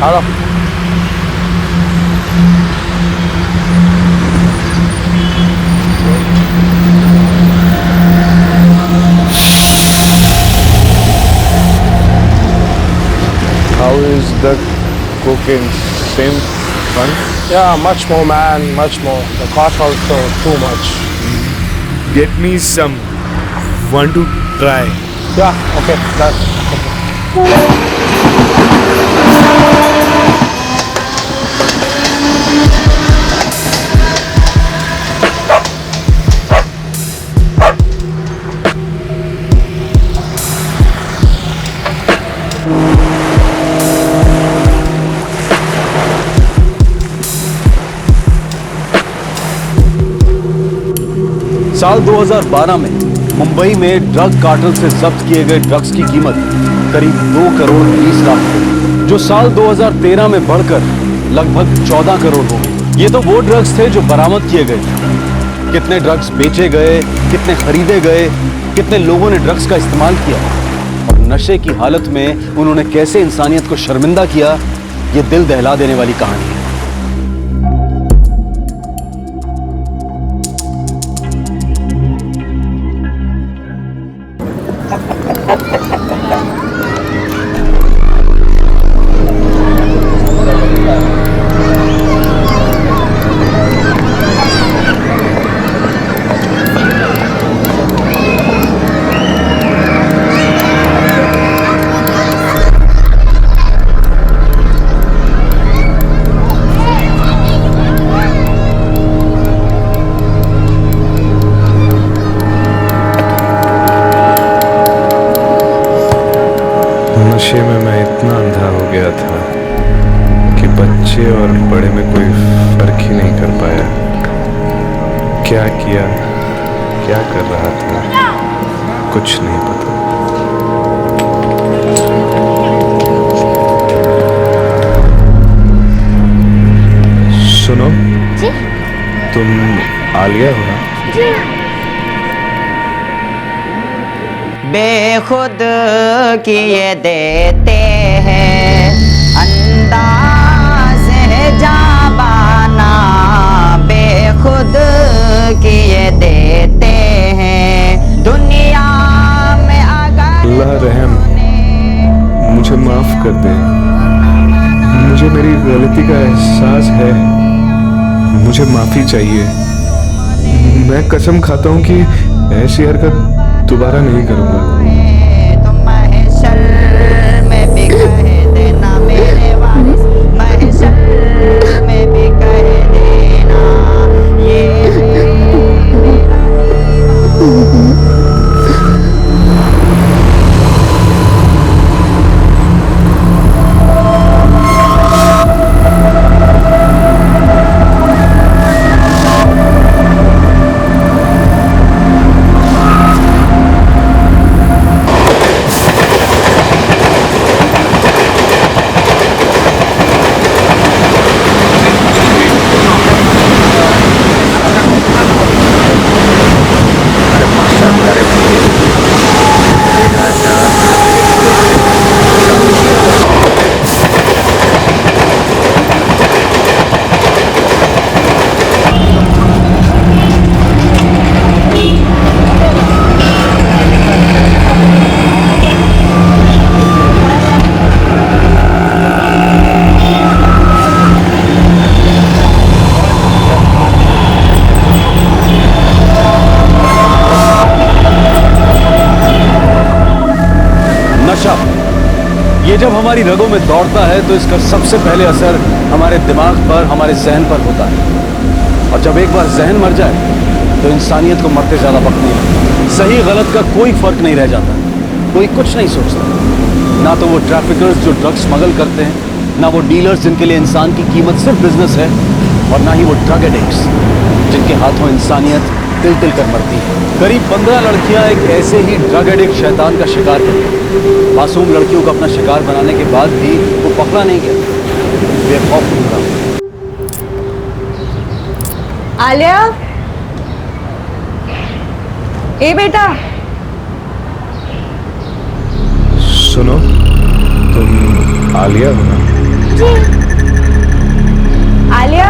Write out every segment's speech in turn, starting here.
आ जाओ। How is the cooking? Same fun? Yeah, much more, man, much more. The cost also too much. Get me some. Want to try? Yeah, okay, done. साल 2012 में मुंबई में drug cartel से जब्त किए गए drugs की कीमत करीब 2 करोड़ 20 लाख थी, जो साल 2013 में बढ़कर लगभग 14 करोड़ हो गई। ये तो वो ड्रग्स थे जो बरामद किए गए थे। कितने ड्रग्स बेचे गए, कितने खरीदे गए, कितने लोगों ने ड्रग्स का इस्तेमाल किया और नशे की हालत में उन्होंने कैसे इंसानियत को शर्मिंदा किया, ये दिल दहला देने वाली कहानी है। नशे में मैं इतना अंधा हो गया था कि बच्चे और बड़े में कोई फर्क ही नहीं कर पाया। क्या किया, क्या कर रहा था, कुछ नहीं पता। सुनो जी? तुम आलिया हो ना? जी। बेखुद किए देते हैं अंदाज़ जाबाना, बेखुद किए देते हैं दुनिया में अगर। अल्लाह रहम, मुझे माफ कर दे। मुझे मेरी गलती का एहसास है, मुझे माफी चाहिए। मैं कसम खाता हूँ कि ऐसी हरकत दोबारा नहीं करूंगा। तुम महशर में भी कह देना मेरे वारिस, महशर में भी कह देना ये ये जब हमारी रगों में दौड़ता है तो इसका सबसे पहले असर हमारे दिमाग पर, हमारे जहन पर होता है। और जब एक बार जहन मर जाए तो इंसानियत को मरते ज्यादा वक्त नहीं लगता। सही गलत का कोई फर्क नहीं रह जाता, कोई कुछ नहीं सोचता। ना तो वो ट्रैफिकर्स जो ड्रग्स स्मगल करते हैं, ना वो डीलर्स जिनके लिए इंसान की कीमत सिर्फ बिजनेस है, और ना ही वो ड्रग एडिक्ट्स जिनके हाथों इंसानियत तिल तिल कर मरती है। करीब 15 लड़कियां एक ऐसे ही ड्रग एडिक्ट शैतान का शिकार करती। मासूम लड़कियों को अपना शिकार बनाने के बाद भी वो पकड़ा नहीं गया, बेखौफ उनका। आलिया, ए बेटा, सुनो, तुम आलिया हो ना? आलिया,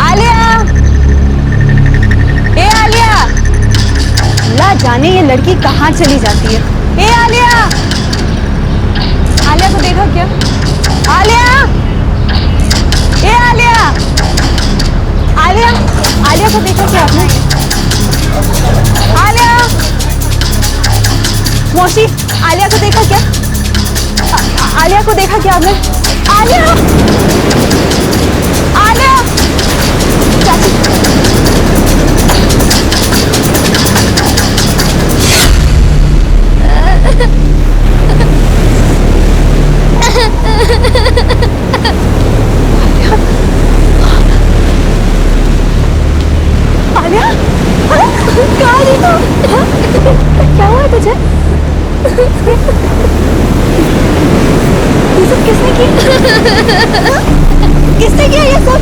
आलिया, ए आलिया, अल्लाह जाने ये लड़की कहाँ चली जाती है। ए आलिया, आलिया को देखा क्या? आलिया, ए आलिया, आलिया, आलिया को देखा क्या आपने? आलिया, मौसी, आलिया को देखा क्या? आलिया को देखा क्या आपने? आलिया, आलिया, चाची, आलिया, कहाँ गई तू? क्या हुआ तुझे? ये सब किसने किया? किसने किया ये सब?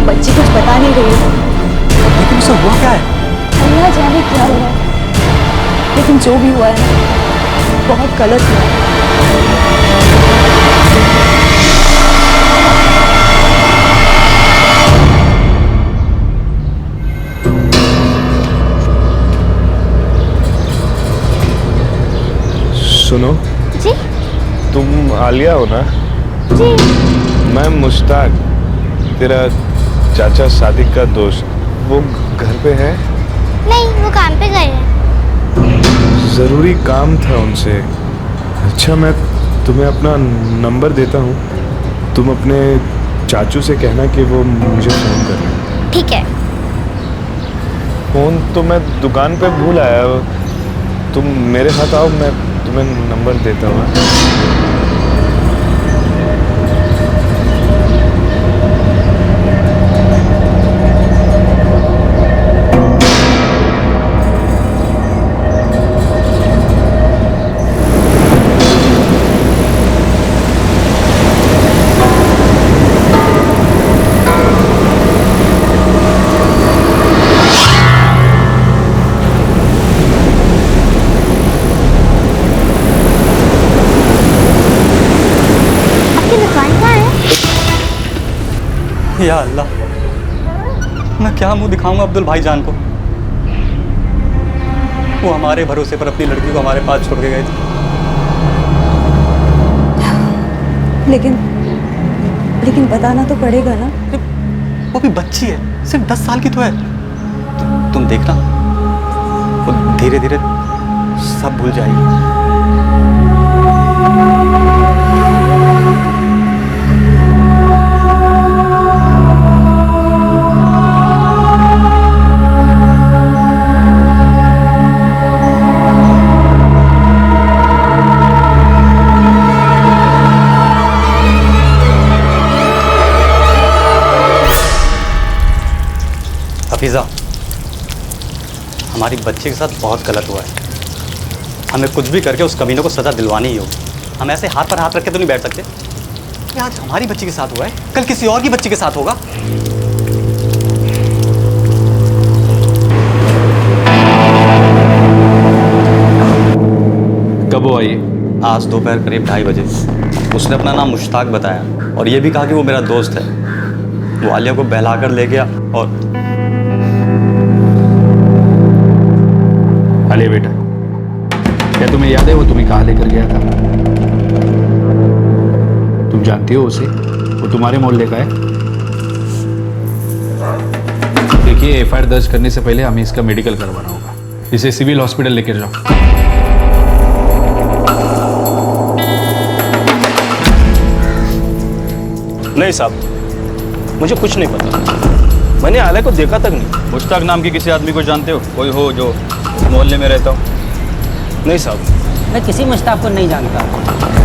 बच्ची कुछ बता नहीं रही है। लेकिन उसे हुआ क्या है? अल्लाह जाने क्या हुआ है, लेकिन जो भी हुआ है ना, बहुत गलत हुआ है। सुनो जी तुम आलिया हो ना? जी मैं मुश्ताक, तेरा चाचा सादिक का दोस्त। वो घर पे है? नहीं, वो काम पे गए हैं। ज़रूरी काम था उनसे। अच्छा, मैं तुम्हें अपना नंबर देता हूँ, तुम अपने चाचू से कहना कि वो मुझे फ़ोन कर लें। ठीक है। फ़ोन तो मैं दुकान पे भूल आया, तुम मेरे साथ आओ, मैं तुम्हें नंबर देता हूँ। या अल्लाह, मैं क्या मुंह दिखाऊंगा अब्दुल भाईजान को। वो हमारे भरोसे पर अपनी लड़की को हमारे पास छोड़ के गए थे। लेकिन बताना तो पड़ेगा ना। वो भी बच्ची है, सिर्फ 10 साल की तो है। तुम देखना, वो धीरे धीरे सब भूल जाएगी। हफीज़ा, हमारी बच्ची के साथ बहुत गलत हुआ है। हमें कुछ भी करके उस कमीने को सज़ा दिलवानी ही होगी। हम ऐसे हाथ पर हाथ रख के तो नहीं बैठ सकते। ये आज हमारी बच्ची के साथ हुआ है, कल किसी और की बच्ची के साथ होगा। कब वो आई? आज दोपहर करीब 2:30 बजे। उसने अपना नाम मुश्ताक बताया और ये भी कहा कि वो मेरा दोस्त है। वो आलिया को बहला कर ले गया और आलिया बेटा, क्या तुम्हें याद है वो तुम्हें कहाँ लेकर गया था? तुम जानती हो उसे? वो तुम्हारे मोहल्ले का है। देखिए, एफआईआर दर्ज करने से पहले हमें इसका मेडिकल करवाना होगा। इसे सिविल हॉस्पिटल लेकर जाओ। नहीं साहब, मुझे कुछ नहीं पता। मैंने आलिया को देखा तक नहीं। मुश्ताक नाम के किसी आदमी को जानते हो? कोई हो जो मोहल्ले में रहता हो? नहीं साहब। मैं किसी मुश्ताक को नहीं जानता।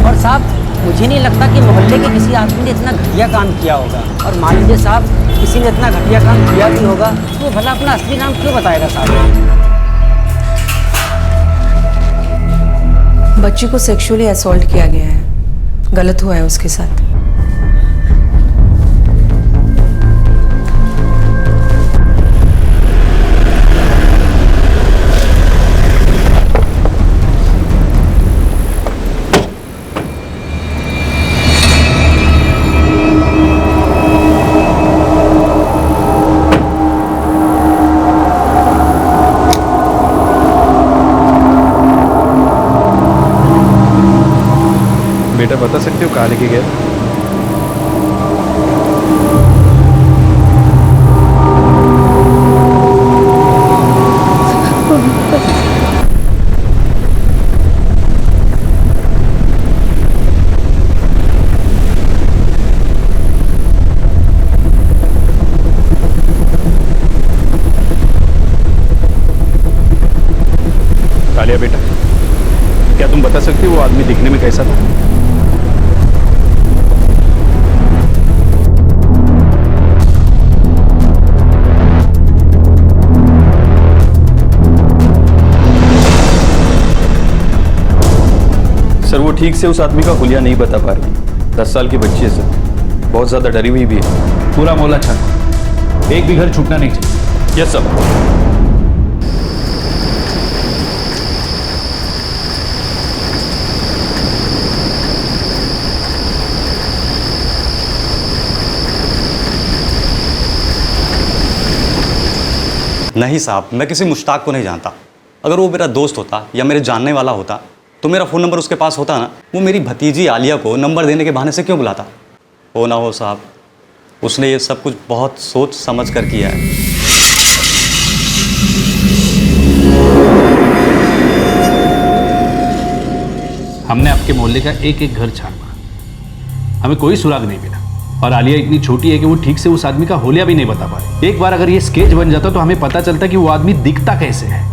और साहब, मुझे नहीं लगता कि मोहल्ले के किसी आदमी ने इतना घटिया काम किया होगा। और मान लीजिए साहब किसी ने इतना घटिया काम किया भी होगा तो भला अपना असली नाम क्यों बताएगा साहब? बच्ची को सेक्सुअली असॉल्ट किया गया है, गलत हुआ है उसके साथ। बेटा बता सकते हो कहाँ लेके गया? कालिया बेटा, क्या तुम बता सकती हो वो आदमी दिखने में कैसा था? सर वो ठीक से उस आदमी का हुलिया नहीं बता पा रही। 10 साल की बच्ची है सर, बहुत ज्यादा डरी हुई भी है। पूरा मोहल्ला छान, एक भी घर छूटना नहीं चाहिए। Yes sir. नहीं साहब, मैं किसी मुश्ताक को नहीं जानता। अगर वो मेरा दोस्त होता या मेरे जानने वाला होता तो मेरा फ़ोन नंबर उसके पास होता ना। वो मेरी भतीजी आलिया को नंबर देने के बहाने से क्यों बुलाता? हो ना हो साहब, उसने ये सब कुछ बहुत सोच समझ कर किया है। हमने आपके मोहल्ले का एक एक घर छाना, हमें कोई सुराग नहीं मिला। और आलिया इतनी छोटी है कि वो ठीक से उस आदमी का होलिया भी नहीं बता पा रही। एक बार अगर ये स्केच बन जाता तो हमें पता चलता कि वो आदमी दिखता कैसे है।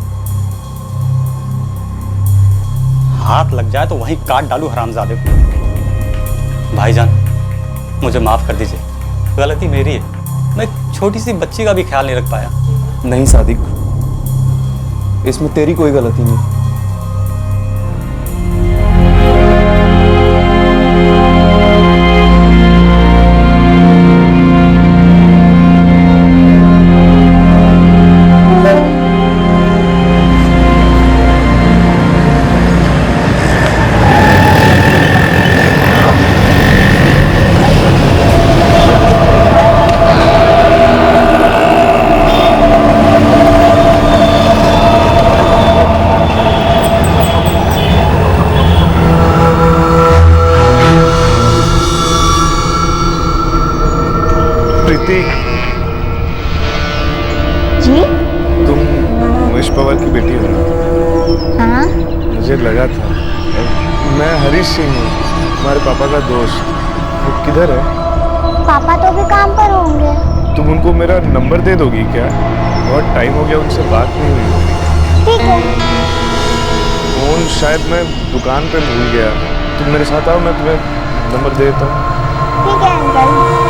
हाथ लग जाए तो वहीं काट डालू हरामजादे को। भाईजान मुझे माफ़ कर दीजिए, गलती मेरी है। मैं छोटी सी बच्ची का भी ख्याल नहीं रख पाया। नहीं सादिक, इसमें तेरी कोई गलती नहीं। जी? तुम उमेश पवार की बेटी हो ना? हाँ। मुझे लगा था। मैं हरीश सिंह हूँ, तुम्हारे पापा का दोस्त। वो किधर है? पापा तो भी काम पर होंगे। तुम उनको मेरा नंबर दे दोगी क्या? बहुत टाइम हो गया उनसे बात नहीं हुई। ठीक है। फोन शायद मैं दुकान पे भूल गया। तुम मेरे साथ आओ, मैं तुम्हें नंबर दे देता हूँ। ठीक है अंकल।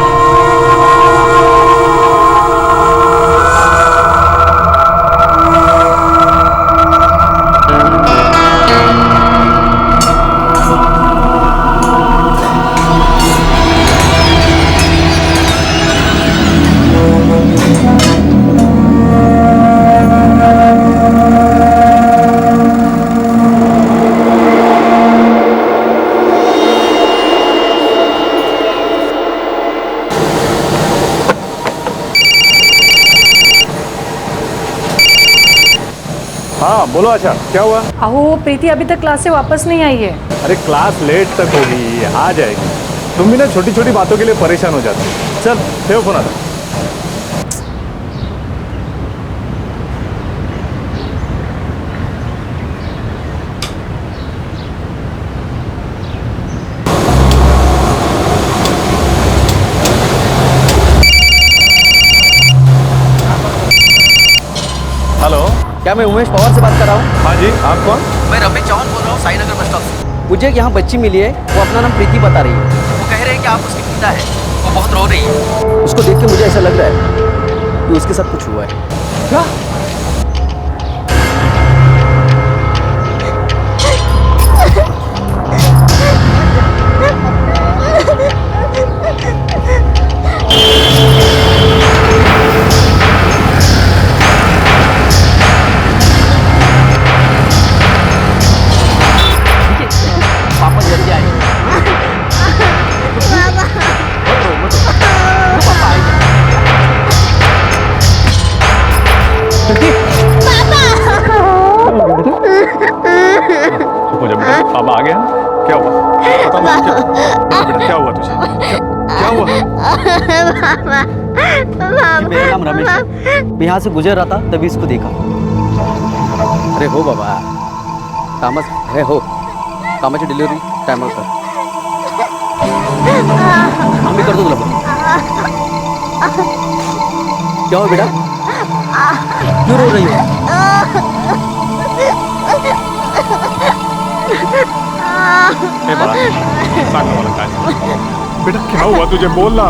हाँ बोलो। अच्छा क्या हुआ? अहो प्रीति अभी तक क्लास से वापस नहीं आई है। अरे क्लास लेट तक होगी, आ जाएगी। तुम भी ना छोटी छोटी बातों के लिए परेशान हो जाते हो। चल फेव फोन आता। हेलो, क्या मैं उमेश पवार से बात कर रहा हूँ? हाँ जी, आप कौन? मैं रमेश चौहान बोल रहा हूँ, साईनगर बस स्टॉप से। मुझे यहाँ बच्ची मिली है, वो अपना नाम प्रीति बता रही है। वो कह रहे हैं कि आप उसकी पिता है, वो बहुत रो रही है। उसको देख के मुझे ऐसा लग रहा है कि उसके साथ कुछ हुआ है। क्या? पापा जल्दी आए। पापा आएंगे। चुप हो जा बेटा, पापा आ गया। क्या हुआ? बता मुझे, बेटा क्या हुआ तुझे? क्या हुआ? मेरा नाम रमेश है। मैं यहाँ से गुजर रहा था, तभी इसको देखा। अरे हो बाबा, कामस अरे हो कामाची डिलिव्हरी टाइमवर कर। आम्ही करतो तुला पण। क्या हो बेटा, क्यों रो रही हो? ए बाळा, सांग ना मला काय? बेटा क्या हुआ तुझे, बोल ना।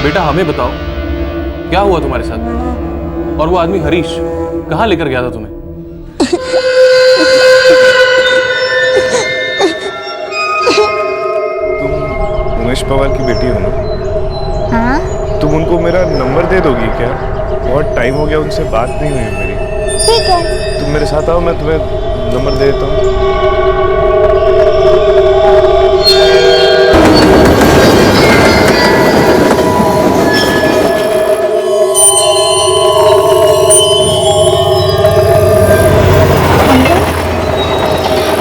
बेटा हमें बताओ, क्या हुआ तुम्हारे साथ? और वो आदमी हरीश कहाँ लेकर गया था तुम्हें? तुम उमेश पवार की बेटी हो ना? हाँ तुम उनको मेरा नंबर दे दोगी क्या? बहुत टाइम हो गया, उनसे बात नहीं हुई मेरी। ठीक है। तुम मेरे साथ आओ, मैं तुम्हें नंबर दे देता हूँ।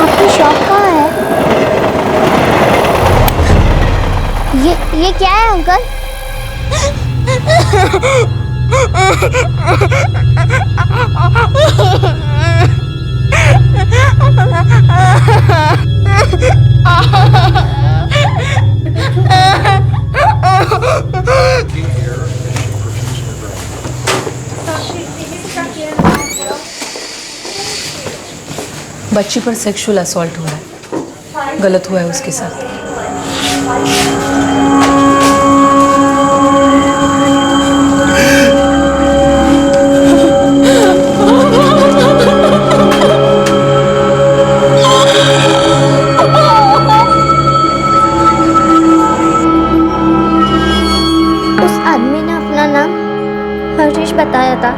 आपकी शॉप कहाँ है? ये क्या है अंकल? बच्ची पर सेक्सुअल असॉल्ट हुआ है, गलत हुआ है उसके साथ। उस आदमी ने अपना नाम हरीश बताया था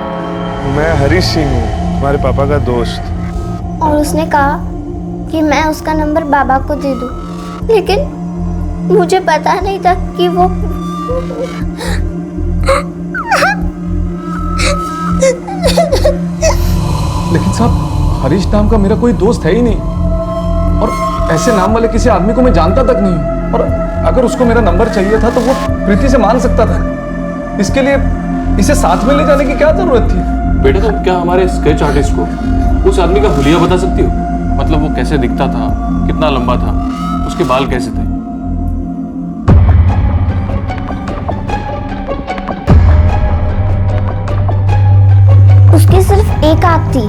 मैं हरीश सिंह हूँ, तुम्हारे पापा का दोस्त। और उसने कहा कि मैं उसका नंबर बाबा को दे दूं, लेकिन मुझे पता नहीं था कि वो लेकिन साहब, हरीश नाम का मेरा कोई दोस्त है ही नहीं, और ऐसे नाम वाले किसी आदमी को मैं जानता तक नहीं हूँ। और अगर उसको मेरा नंबर चाहिए था तो वो प्रीति से मांग सकता था। इसके लिए इसे साथ में ले जाने की क्या जरूरत थी? बेटा तुम क्या हमारे स्केच आर्टिस्ट को उस आदमी का हुलिया बता सकती हो? मतलब वो कैसे दिखता था, कितना लंबा था, उसके बाल कैसे थे? उसकी सिर्फ एक आंख थी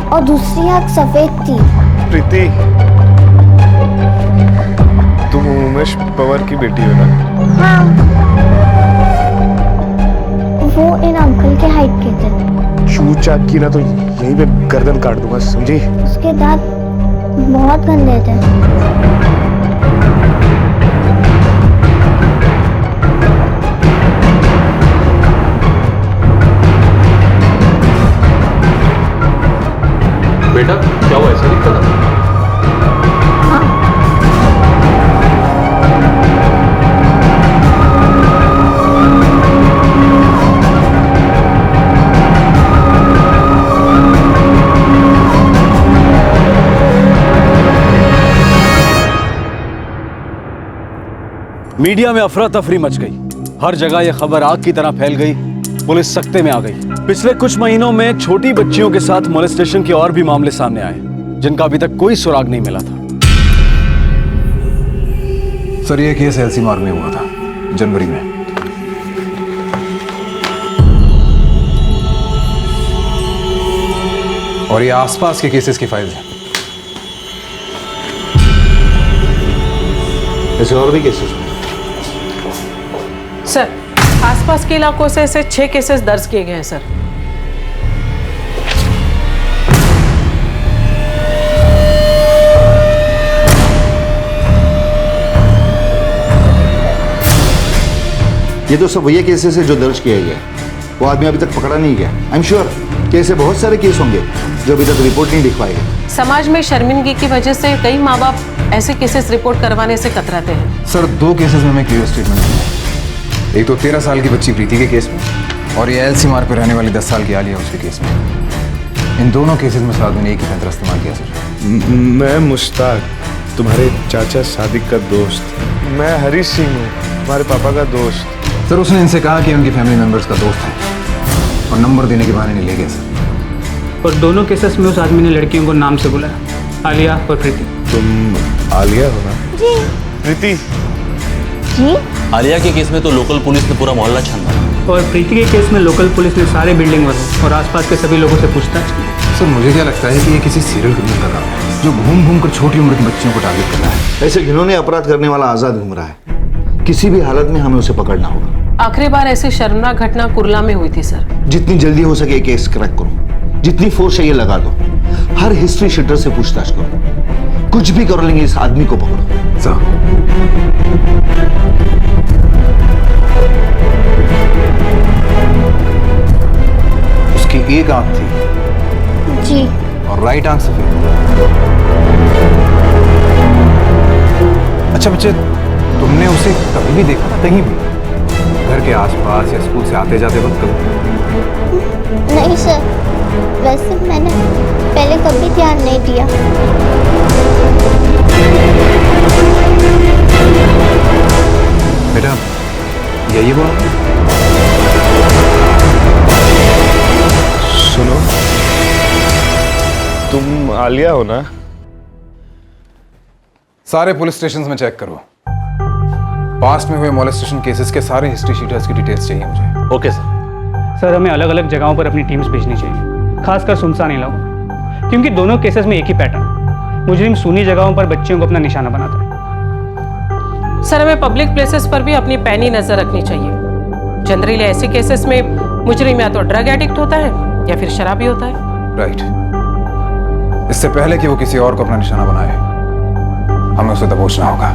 और दूसरी आंख सफेद थी। प्रीति, तुम उमेश पवार की बेटी हो ना? हाँ, वो इन अंकल के हाइट के थे। चू चाक की ना तो यहीं पे गर्दन काट दूंगा, समझी? उसके दांत बहुत गंदे थे। बेटा क्या हुआ, ऐसा दिखता था? मीडिया में अफरा तफरी मच गई। हर जगह यह खबर आग की तरह फैल गई पुलिस सख्ते में आ गई। पिछले कुछ महीनों में छोटी बच्चियों के साथ मोलेस्टेशन के और भी मामले सामने आए जिनका अभी तक कोई सुराग नहीं मिला था। सर ये केस एलसी मार्ग में हुआ था जनवरी में। और ये आसपास के केसेस की फाइल है। ऐसे और भी केसेस हैं सर, आसपास के इलाकों से ऐसे 6 केसेस दर्ज किए गए हैं सर। ये तो सब वही केसेस है जो दर्ज किए गए। वो आदमी अभी तक पकड़ा नहीं गया। आई एम श्योर कि ऐसे बहुत सारे केस होंगे जो अभी तक रिपोर्ट नहीं लिख पाए। समाज में शर्मिंदगी की वजह से कई माँ बाप ऐसे केसेस रिपोर्ट करवाने से कतराते हैं। सर 2 केसेस में मैं क्लियर स्टेटमेंट दूंगा। एक तो 13 साल की बच्ची प्रीति के केस में और ये एलसी मार्ग पे रहने वाली 10 साल की आलिया उसके केस में। इन दोनों केसेस में साथ में एक ही तंत्र इस्तेमाल किया सर। मैं मुश्ताक, तुम्हारे चाचा सादिक का दोस्त। मैं हरीश सिंह हूँ, तुम्हारे पापा का दोस्त। सर उसने इनसे कहा कि उनकी फैमिली मेंबर्स का दोस्त है और नंबर देने के बहाने नहीं ले गए सर। और दोनों केसेस में उस आदमी ने लड़कियों को नाम से बुलाया, आलिया और प्रीति। तुम आलिया हो ना? जी। प्रीति? जी। आलिया के केस में तो लोकल पुलिस ने पूरा मोहल्ला छान मारा और प्रीति के केस में लोकल पुलिस ने सारे बिल्डिंग वालों और आसपास के सभी लोगों से पूछताछ की। सर मुझे क्या लगता है कि ये किसी सीरियल क्रिमिनल का काम है जो घूम घूम कर छोटी उम्र की बच्चियों को टारगेट कर रहा है। ऐसे घिनौने अपराध करने वाला आजाद घूम रहा है। किसी भी हालत में हमें उसे पकड़ना होगा। आखिरी बार ऐसी शर्मनाक घटना कुर्ला में हुई थी सर। जितनी जल्दी हो सके केस क्रैक करो, जितनी फोर्स चाहिए लगा दो, हर हिस्ट्री शीटर से पूछताछ करो, कुछ भी कर लेंगे इस आदमी को पकड़ो। सर उसकी एक आंख थी जी और राइट आंख सफेद। अच्छा बच्चे, तुमने उसे कभी भी देखा था कहीं भी घर के आसपास या स्कूल से आते जाते वक्त कभी? नहीं सर, वैसे मैंने पहले कभी ध्यान नहीं दिया। बेटा यही वो सुनो, तुम आलिया हो ना? सारे पुलिस स्टेशन में चेक करो। पास्ट में हुए मोलेस्टेशन केसेस के सारे हिस्ट्री शीटर्स की डिटेल्स चाहिए मुझे। Okay sir. सर हमें अलग अलग जगहों पर अपनी टीम्स भेजनी चाहिए, खासकर सुनसान इलाकों, क्योंकि दोनों केसेस में एक ही पैटर्न, मुजरिम सूनी जगहों पर बच्चियों को अपना निशाना बनाता है। सर हमें पब्लिक प्लेसेस पर भी अपनी पैनी नजर रखनी चाहिए। जनरली ऐसे केसेस में मुजरिम या तो ड्रग एडिक्ट होता है या फिर शराबी होता है। राइट। इससे पहले कि वो किसी और को अपना निशाना बनाए हमें उसे दबोचना होगा।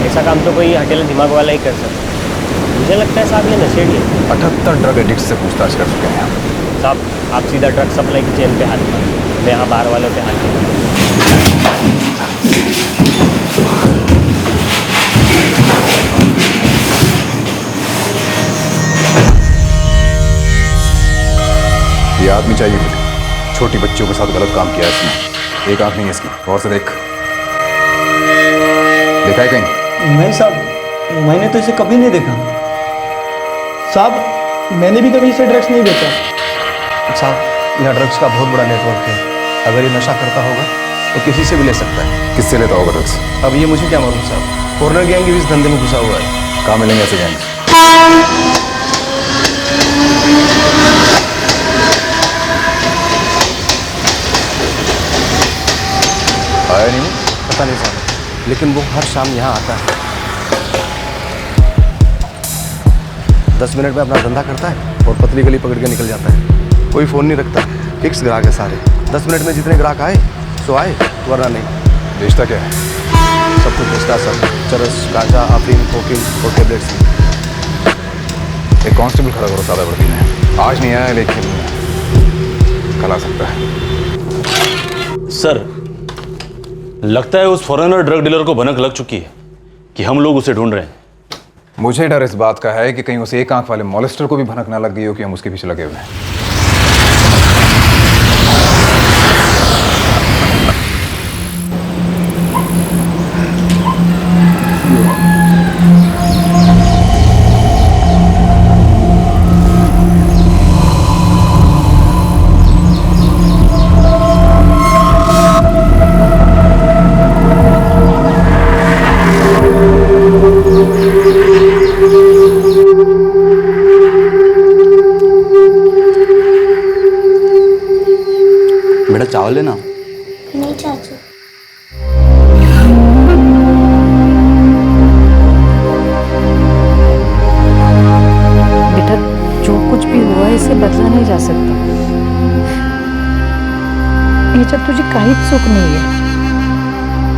ऐसा काम तो कोई हटेला दिमाग वाला ही कर सकता। मुझे लगता है साहब ये नशेड़ी है। 78 ड्रग एडिक्ट से पूछताछ कर चुके हैं साहब। आप सीधा ड्रग सप्लाई की चेन पे हाथ मारें, मैं यहाँ बाहर वालों पे हाथ ये आदमी चाहिए मुझे। छोटी बच्चियों के साथ गलत काम किया है इसने। एक आंख नहीं है इसकी, गौर से देख। देखा है कहीं? नहीं साहब, मैंने तो इसे कभी नहीं देखा। साहब मैंने भी कभी इसे ड्रग्स नहीं बेचा। साहब यहाँ ड्रग्स का बहुत बड़ा नेटवर्क है। अगर ये नशा करता होगा तो किसी से भी ले सकता है। किससे लेता होगा ड्रग्स? अब ये मुझे क्या मालूम साहब। फॉरनर गैंग भी इस धंधे में घुसा हुआ है। कहाँ मिलेंगे ऐसे गैंग? आया नहीं? पता नहीं साहब, लेकिन वो हर शाम यहाँ आता है। 10 मिनट में अपना धंधा करता है और पतली गली पकड़ के निकल जाता है। कोई फ़ोन नहीं रखता, फिक्स ग्राहक है सारे। 10 मिनट में जितने ग्राहक आए सो आए, वरना नहीं। बेचता क्या है? सब कुछ बेचता है सर, चरस, गांजा, अफीम, कोकीन और टेबलेट्स। एक कांस्टेबल खड़ा करो सादा वर्दी में। आज नहीं आया लेकिन कल आ सकता है। सर, लगता है उस फॉरेनर ड्रग डीलर को भनक लग चुकी है कि हम लोग उसे ढूंढ रहे हैं। मुझे डर इस बात का है कि कहीं उस एक आंख वाले मॉलेस्टर को भी भनक ना लग गई हो कि हम उसके पीछे लगे हुए हैं। बेटा चावल लेना। नहीं चाचू। बेटा जो कुछ भी हुआ है इसे बदला नहीं जा सकता। याच्यात तुझी काहीच चूक नाही आहे।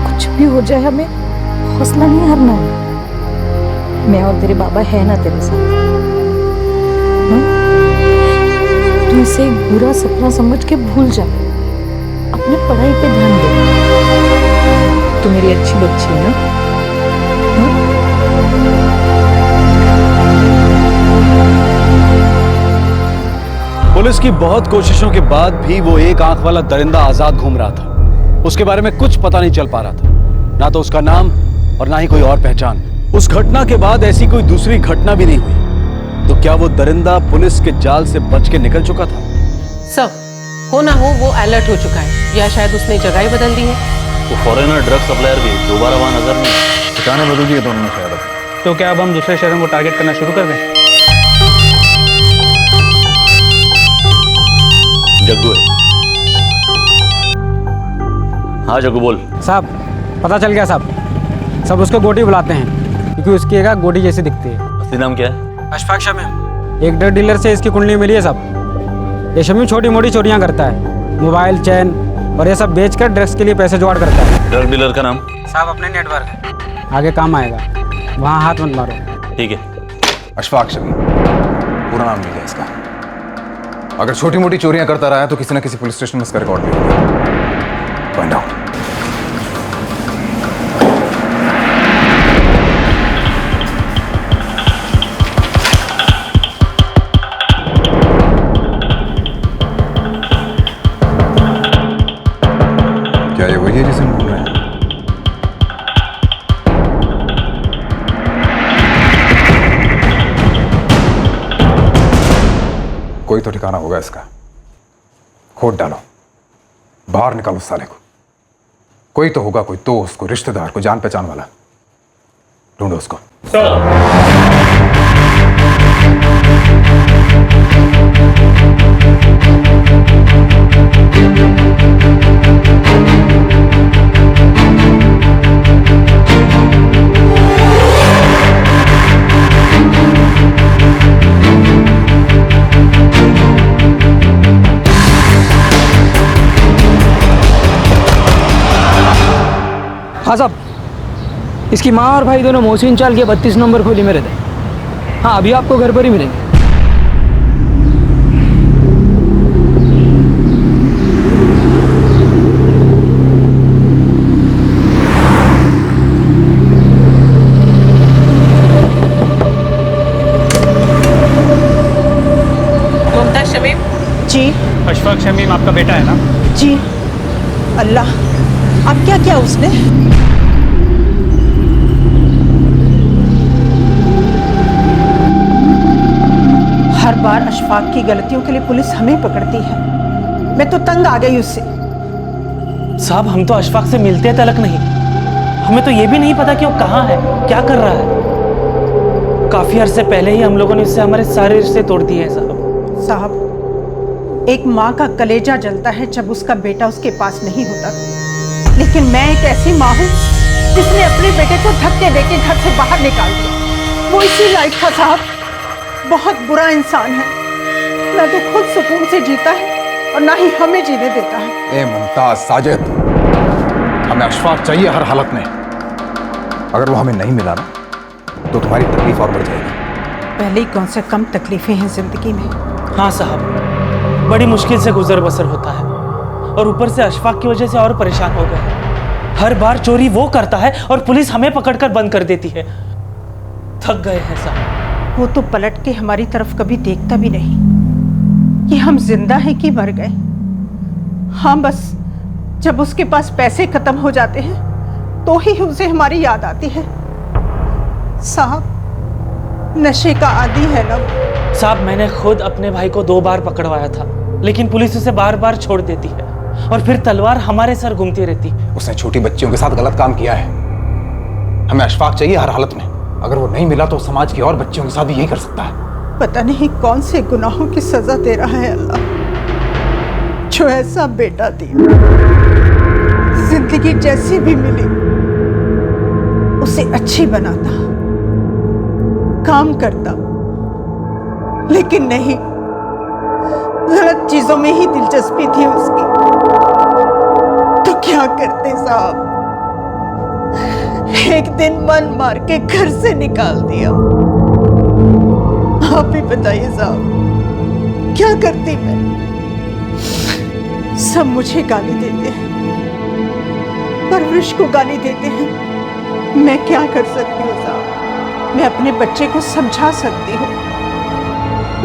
कुछ भी हो जाए हमें हौसला नहीं हारना है। मैं और तेरे बाबा है ना तेरे साथ। तू इसे एक बुरा सपना समझ के भूल जा, अपनी पढ़ाई पे ध्यान दे। तू मेरी अच्छी बच्ची है ना? पुलिस की बहुत कोशिशों के बाद भी वो एक आंख वाला दरिंदा आजाद घूम रहा था। उसके बारे में कुछ पता नहीं चल पा रहा था, ना तो उसका नाम और ना ही कोई और पहचान। उस घटना के बाद ऐसी कोई दूसरी घटना भी नहीं हुई। तो क्या वो दरिंदा पुलिस के जाल से बच के निकल चुका था? सब हो ना हो वो अलर्ट हो चुका है, या शायद उसने जगह ही बदल दी है। वो फॉरेनर ड्रग सप्लायर भी दोबारा वहां नजर नहीं। ठिकाने बदल दिए दोनों ने शायद। तो क्या अब हम दूसरे शहरों को टारगेट करना शुरू कर दें? जग्गू है। हाँ जग्गू बोल। साहब पता चल गया साहब, सब उसको गोटी बुलाते हैं क्योंकि उसकी एक गोटी जैसी दिखती है। असली नाम क्या है? अशफाक शमीम। एक ड्रग डीलर से इसकी कुंडली मिली है साहब। ये शमीम छोटी मोटी चोरियां करता है, मोबाइल, चैन और ये सब बेचकर ड्रग्स के लिए पैसे जुगाड़ करता है। ड्रग डीलर का नाम? साहब अपने नेटवर्क है, आगे काम आएगा, वहाँ हाथ मत मारो। ठीक है। अशफाक शमीम पूरा नाम नहीं है इसका। अगर छोटी मोटी चोरियां करता रहा है तो किसी न किसी पुलिस स्टेशन में इसका रिकॉर्ड मिलेगा। Find out. क्या ये वही है जिसे हम ढूंढ रहे हैं? कोई तो ठिकाना होगा इसका। खोद डालो, बाहर निकालो साले को। कोई तो होगा, कोई दोस्त, कोई रिश्तेदार, कोई जान पहचान वाला। ढूंढो उसको। हाँ साहब, इसकी माँ और भाई दोनों मोहसिन चाल के 32 नंबर खोली में रहते हैं। हाँ अभी आपको घर पर ही मिलेंगे। मुमताज शमीम। जी। अशफाक शमीम आपका बेटा है ना? जी। अल्लाह, अब क्या किया उसने? हर बार अशफाक की गलतियों के लिए पुलिस हमें पकड़ती है। मैं तो तंग आ गई उससे। साहब हम तो अशफाक से मिलते तलक नहीं। हमें तो ये भी नहीं पता कि वो कहाँ है, क्या कर रहा है। काफी अरसे पहले ही हम लोगों ने उससे हमारे सारे रिश्ते तोड़ दिए हैं साहब, एक माँ का कलेजा जलता है जब उसका बेटा उसके पास नहीं होता। लेकिन मैं एक ऐसी माँ हूँ जिसने अपने बेटे को धक्के देके घर से बाहर निकाल दिया। वो इसी लायक था साहब, बहुत बुरा इंसान है। ना तो खुद सुकून से जीता है और ना ही हमें जीने देता है। ए मुमताज, साजिद, हमें अशफाक चाहिए हर हालत में। अगर वो हमें नहीं मिला ना तो तुम्हारी तकलीफ और बढ़ जाएगी। पहले ही कौन से कम तकलीफें हैं जिंदगी में। हाँ साहब, बड़ी मुश्किल से गुजर बसर होता है और ऊपर से अशफाक की वजह से और परेशान हो गए। हर बार चोरी वो करता है और पुलिस हमें पकड़कर बंद कर देती है। थक गए हैं साहब। वो तो पलट के हमारी तरफ कभी देखता भी नहीं कि हम जिंदा हैं कि मर गए। हाँ, बस जब उसके पास पैसे खत्म हो जाते हैं तो ही उसे हमारी याद आती है। साहब, नशे का आदी है ना। साहब, मैंने खुद अपने भाई को 2 बार पकड़वाया था, लेकिन पुलिस उसे बार बार छोड़ देती है और फिर तलवार हमारे सर घूमती रहती। उसने छोटी बच्चियों के साथ गलत काम किया है। हमें अशफाक चाहिए हर हालत में। अगर वो नहीं मिला तो समाज की और बच्चियों के साथ भी यही कर सकता है। पता नहीं कौन से गुनाहों की सजा दे रहा है अल्लाह, जो ऐसा बेटा दिया। जिंदगी जैसी भी मिली उसे अच्छी बनाता, काम करता, लेकिन नहीं, गलत चीजों में ही दिलचस्पी थी उसकी। तो क्या करते साहब, एक दिन मन मार के घर से निकाल दिया। आप ही बताइए साहब, क्या करती मैं? सब मुझे गाली देते हैं, परवरिश को गाली देते हैं। मैं क्या कर सकती हूँ साहब? मैं अपने बच्चे को समझा सकती हूँ,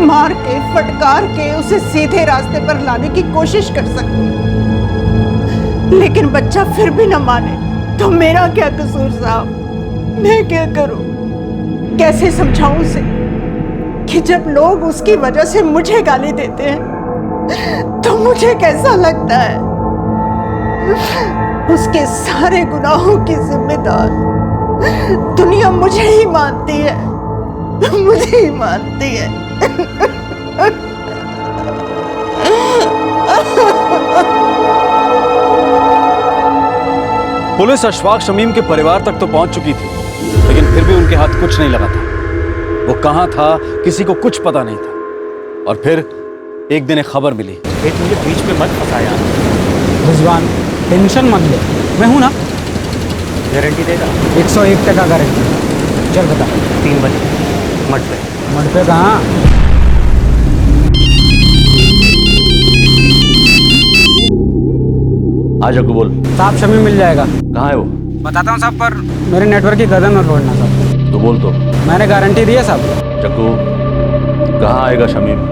मार के फटकार के उसे सीधे रास्ते पर लाने की कोशिश कर सकती हूँ, लेकिन बच्चा फिर भी न माने तो मेरा क्या कसूर साहब? मैं क्या करूं? कैसे समझाऊं उसे कि जब लोग उसकी वजह से मुझे गाली देते हैं तो मुझे कैसा लगता है? उसके सारे गुनाहों की जिम्मेदार दुनिया मुझे ही मानती है, मुझे ही मानती है। पुलिस अशफाक शमीम के परिवार तक तो पहुंच चुकी थी, लेकिन फिर भी उनके हाथ कुछ नहीं लगा था। वो कहां था किसी को कुछ पता नहीं था। और फिर एक दिन एक खबर मिली। एक मुझे बीच में मत फंसा यार। रिजवान, टेंशन मत ले, मैं हूं ना। गारंटी देगा? 101% गारंटी। चल बता। 3 बजे मठ पे। मठ पे कहाँ? आ जग्गू बोल। साहब, शमीम मिल जाएगा। कहाँ है वो? बताता हूँ साहब, पर मेरे नेटवर्क की गर्दन न तोड़ना साहब। तो बोल तो। मैंने गारंटी दी है साहब। जग्गू, कहाँ आएगा शमीम?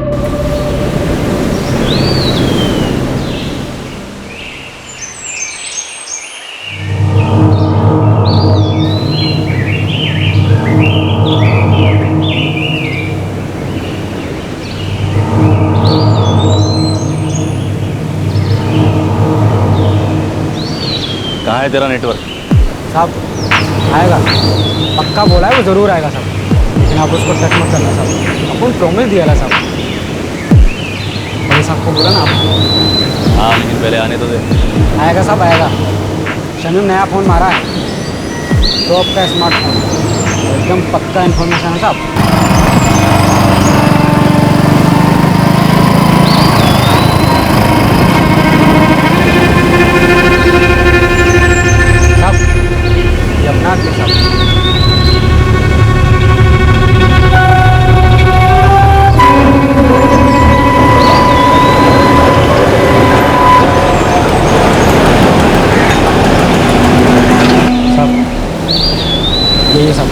कहाँ है तेरा नेटवर्क? साहब आएगा, पक्का बोला है वो ज़रूर आएगा साहब, लेकिन आप उसको टच मत करना साहब। अपन प्रॉमिस दिया था साहब, बड़े साहब को बोला ना आप। हाँ, लेकिन पहले आने तो दे। आएगा साहब, आएगा। शमीम नया फ़ोन मारा है, तो आपका स्मार्टफोन एकदम पक्का इन्फॉर्मेशन है साहब। ये सब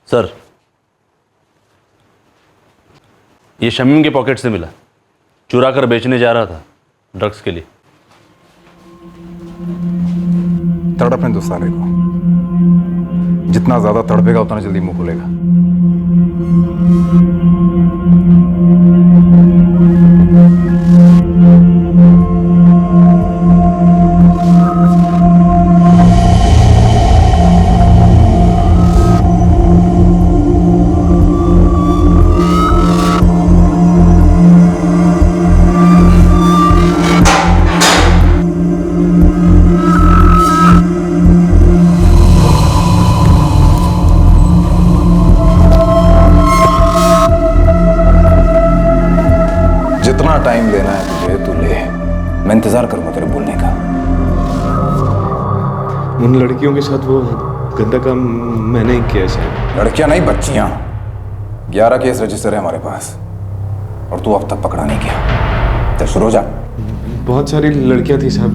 सर, ये शमीम के पॉकेट से मिला। चुरा कर बेचने जा रहा था ड्रग्स के लिए। तड़पने दो साले को। जितना ज्यादा तड़पेगा उतना जल्दी मुंह खुलेगा। टाइम लेना है तुझे तू ले, मैं इंतजार करूंगा तेरे बोलने का। उन लड़कियों के साथ वो गंदा काम मैंने ही किया सर। लड़कियां नहीं बच्चियां। 11 केस रजिस्टर है हमारे पास और तू अब तक पकड़ा नहीं गया। तो शुरू हो जा। बहुत सारी लड़कियां थी साहब,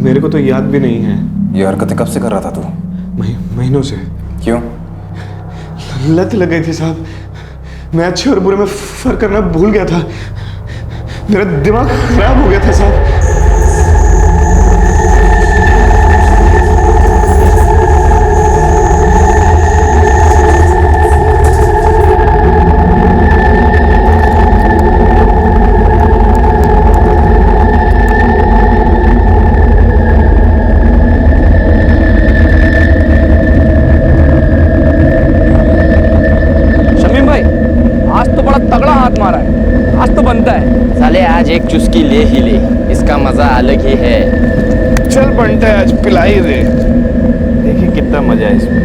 मेरे को तो याद भी नहीं है। ये हरकतें कब से कर रहा था तू? महीनों से। क्यों? लत लग गई थी साहब। मैं अच्छे और बुरे में फर्क करना भूल गया था। मेरा दिमाग खराब हो गया था साहब। शमीम भाई, आज तो बड़ा तगड़ा हाथ मारा है। आज तो बनता है साले, आज एक चुस्की ले ही ले, इसका मजा अलग ही है। चल बनता है, आज पिला ही दे। देखिए कितना मजा है इसमें।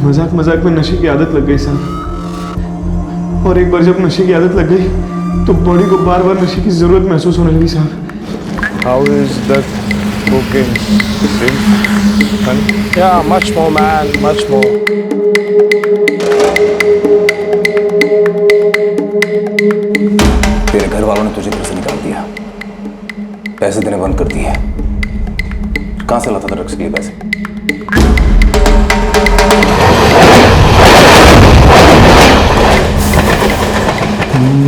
मजाक मजाक में नशे की आदत लग गई साहब, और एक बार जब नशे की आदत लग गई तो बॉडी को बार बार नशे की जरूरत महसूस होने लगी साहब। How is that cooking? Yeah, much more, man, much more. तेरे घर वालों ने तुझे घर से निकाल दिया, पैसे देने बंद कर दिए। कहां से लाता था ड्रग्स के लिए पैसे?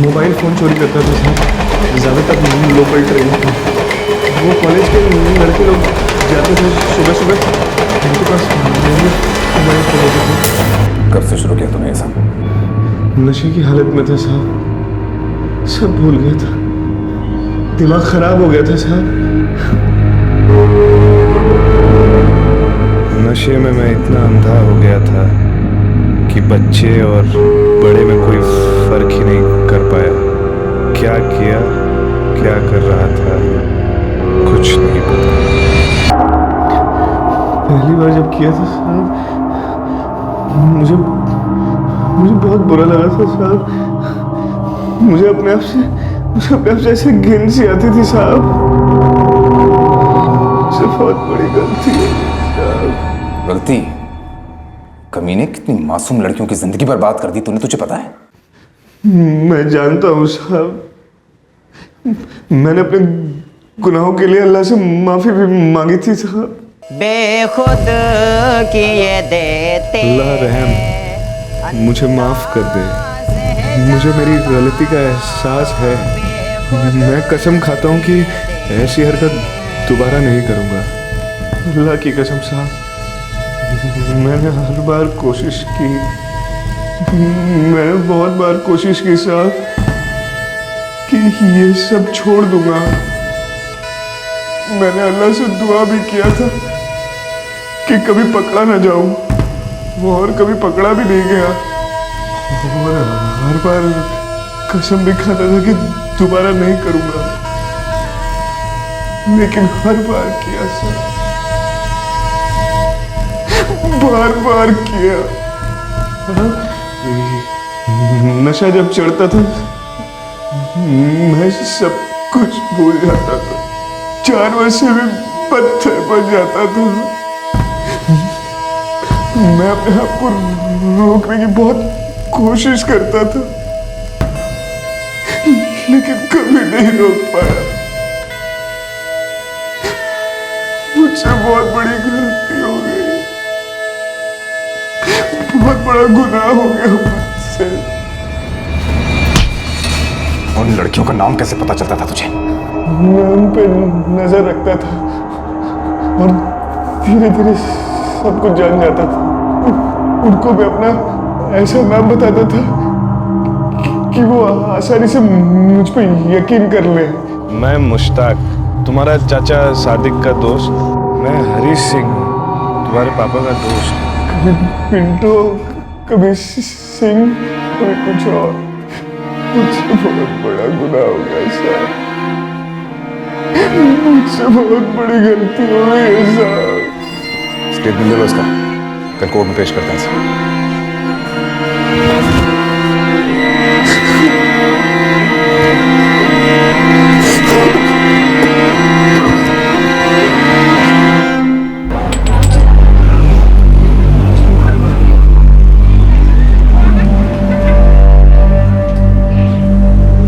मोबाइल फोन चोरी करता था साहब, ज़्यादातर लोकल ट्रेन था। वो कॉलेज के लड़के लोग जाते थे सुबह सुबह, उनके पास मोबाइल फोन होते थे। कब से शुरू किया तूने ऐसा? नशे की हालत में था साहब, सब भूल गया था, दिमाग खराब हो गया था साहब। नशे में मैं इतना अंधा हो गया था कि बच्चे और बड़े में कोई फर्क ही नहीं कर पाया। क्या किया, क्या कर रहा था, कुछ नहीं पता। पहली बार जब किया था साहब, मुझे बहुत बुरा लगा था साहब। मुझे अपने आप से ऐसे घिन सी आती थी साहब। मुझसे बहुत बड़ी गलती है साहब। गलती? कमीने, कितनी मासूम लड़कियों की जिंदगी बर्बाद कर दी तूने, तुझे पता है? मैं जानता हूँ साहब, मैंने अपने गुनाहों के लिए अल्लाह से माफी भी मांगी थी साहब। बेखुद किए देते अल्लाह रहम, मुझे माफ कर दे। मुझे मेरी गलती का एहसास है। मैं कसम खाता हूँ कि ऐसी हरकत दोबारा नहीं करूँगा। अल्लाह की कसम साहब, मैंने हर बार कोशिश की, मैंने बहुत बार कोशिश की साहब कि ये सब छोड़ दूंगा। मैंने अल्लाह से दुआ भी किया था कि कभी पकड़ा ना जाऊं, और कभी पकड़ा भी नहीं गया। और हर बार कसम भी खाता था कि दोबारा नहीं करूंगा, लेकिन हर बार किया सर, बार बार किया। नशा जब चढ़ता था मैं सब कुछ भूल जाता था, जानवर से भी पत्थर बन जाता था। मैं अपने आप को रोकने की बहुत कोशिश करता था, लेकिन कभी नहीं रोक पाया। मुझसे बहुत बड़ी गलती हो गई, बहुत बड़ा गुनाह हो गया मुझसे। उन लड़कियों का नाम कैसे पता चलता था तुझे? मैं उन पे नजर रखता था और धीरे धीरे सब कुछ जान जाता था। उनको भी अपना ऐसा नाम बताता था कि वो आसानी से मुझ पे यकीन कर ले। मैं मुश्ताक, तुम्हारा चाचा सादिक का दोस्त। मैं हरी सिंह, तुम्हारे पापा का दोस्त। कभी पिंटू, कभी सिंह, कभी कुछ और। मुझसे बहुत बड़ा गुनाह हो गया साहब, मुझसे बहुत बड़ी गलती हो गई है साहब। स्टेटमेंट दे लो इसका, कल कोर्ट में पेश करते हैं इसे।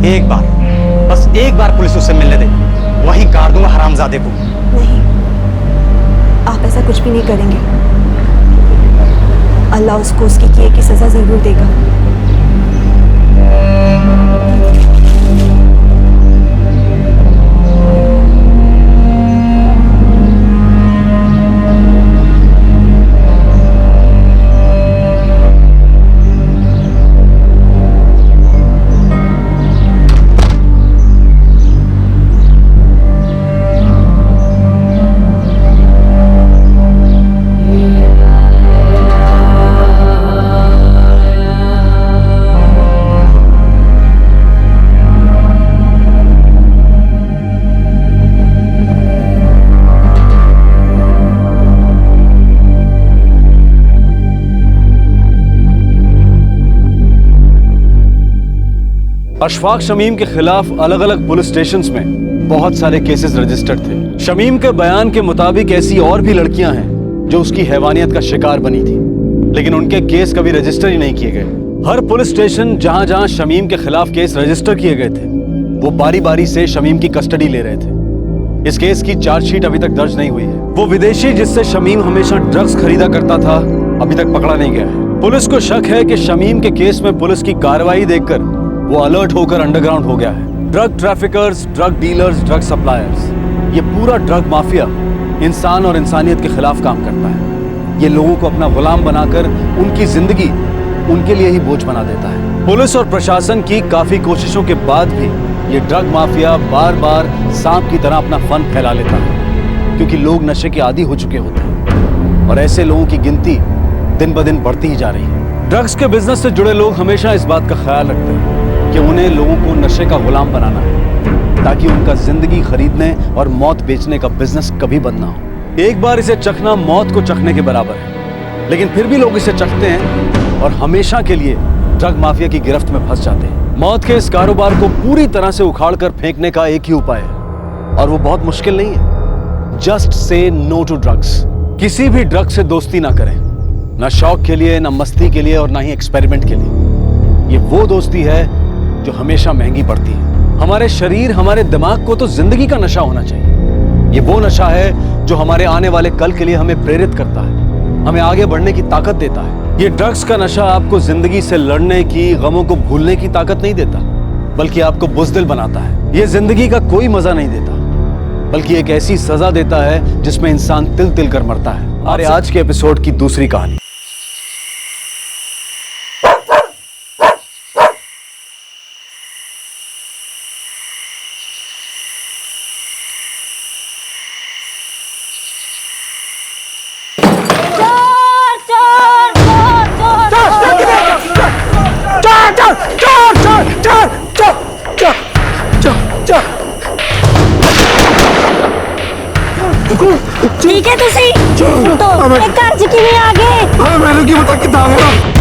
एक बार, बस एक बार पुलिस उससे मिलने दे, वही गाड़ दूंगा हरामजादे को। नहीं, आप ऐसा कुछ भी नहीं करेंगे। अल्लाह उसको उसकी किए की सजा जरूर देगा। अशफाक शमीम के खिलाफ अलग अलग पुलिस स्टेशंस में बहुत सारे केसेस रजिस्टर्ड थे। शमीम के बयान के मुताबिक ऐसी और भी लड़कियां हैं जो उसकी हैवानियत का शिकार बनी थी, लेकिन उनके केस कभी रजिस्टर ही नहीं किए गए। हर पुलिस स्टेशन जहां जहां शमीम के खिलाफ केस रजिस्टर किए गए थे, वो बारी बारी से शमीम की कस्टडी ले रहे थे। इस केस की चार्जशीट अभी तक दर्ज नहीं हुई है। वो विदेशी जिससे शमीम हमेशा ड्रग्स खरीदा करता था, अभी तक पकड़ा नहीं गया है। पुलिस को शक है कि शमीम के केस में पुलिस की कार्रवाई देखकर वो अलर्ट होकर अंडरग्राउंड हो गया है। Drug traffickers, drug dealers, drug suppliers, ये पूरा ड्रग माफिया इंसान और इंसानियत के खिलाफ काम करता है। ये लोगों को अपना गुलाम बनाकर उनकी जिंदगी उनके लिए ही बोझ बना देता है। पुलिस और प्रशासन की काफी कोशिशों के बाद भी ये ड्रग माफिया बार बार सांप की तरह अपना फन फैला लेता है, क्योंकि लोग नशे के आदी हो चुके होते हैं और ऐसे लोगों की गिनती दिन ब दिन बढ़ती ही जा रही है। ड्रग्स के बिजनेस से जुड़े लोग हमेशा इस बात का ख्याल रखते हैं कि उन्हें लोगों को नशे का गुलाम बनाना है, ताकि उनका जिंदगी खरीदने और मौत बेचने का बिजनेस कभी बंद ना हो। एक बार इसे चखना मौत को चखने के बराबर है, लेकिन फिर भी लोग इसे चखते हैं और हमेशा के लिए ड्रग माफिया की गिरफ्त में फंस जाते हैं। मौत के इस कारोबार को पूरी तरह से उखाड़ कर फेंकने का एक ही उपाय है, और वो बहुत मुश्किल नहीं है। Just say no to drugs. किसी भी ड्रग से दोस्ती ना करें, ना शौक के लिए, ना मस्ती के लिए और ना ही एक्सपेरिमेंट के लिए। ये वो दोस्ती है जो हमेशा महंगी पड़ती है। हमारे शरीर, हमारे दिमाग को तो जिंदगी का नशा होना चाहिए। ये वो नशा है जो हमारे आने वाले कल के लिए हमें प्रेरित करता है, हमें आगे बढ़ने की ताकत देता है। ये ड्रग्स का नशा आपको जिंदगी से लड़ने की, गमों को भूलने की ताकत नहीं देता, बल्कि आपको बुज़दिल बनाता है। ये जिंदगी का कोई मजा नहीं देता, बल्कि एक ऐसी सजा देता है जिसमें इंसान तिल तिल कर मरता है। हमारे आज के एपिसोड की दूसरी कहानी। ठीक है तुसी तो एक कर्ज की नहीं आगे मैंने क्यों बता कितना गया।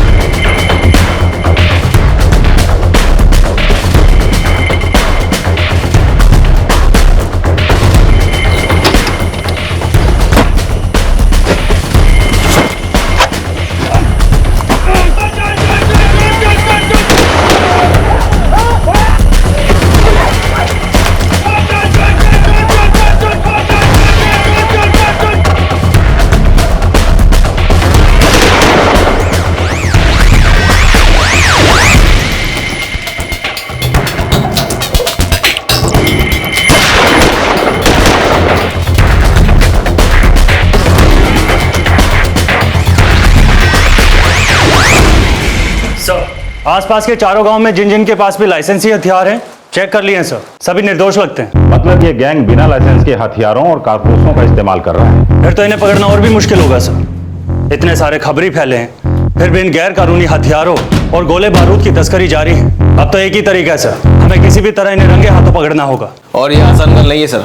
आसपास के चारों गांव में जिन जिन के पास भी लाइसेंसी हथियार हैं चेक कर लिए हैं सर, सभी निर्दोष लगते हैं। मतलब ये गैंग बिना लाइसेंस के हथियारों और कारतूसों का इस्तेमाल कर रहा है। फिर तो इन्हें पकड़ना और भी मुश्किल होगा सर। इतने सारे खबरी फैले हैं, फिर भी इन गैर कानूनी हथियारों और गोले बारूद की तस्करी जारी है। अब तो एक ही तरीका है सर, हमें किसी भी तरह इन्हें रंगे हाथों पकड़ना होगा। और ये आसान गल नहीं है सर,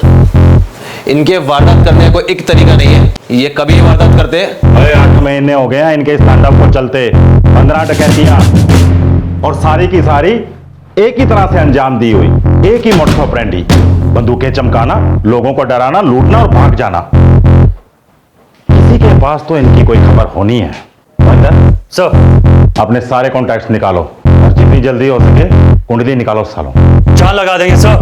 इनके वारदात करने को एक तरीका नहीं है, ये कभी वारदात करते हैं। 8 महीने हो गए हैं इनके स्टैंडअप को चलते, 15 डकैतियां और सारी की सारी एक ही तरह से अंजाम दी हुई, एक ही मोडस ऑपरेंडी, बंदूकें चमकाना, लोगों को डराना, लूटना और भाग जाना। किसी के पास तो इनकी कोई खबर होनी है। सर अपने सारे कॉन्टैक्ट्स निकालो और जितनी जल्दी हो सके कुंडली निकालो सालों। चाल लगा देंगे सर।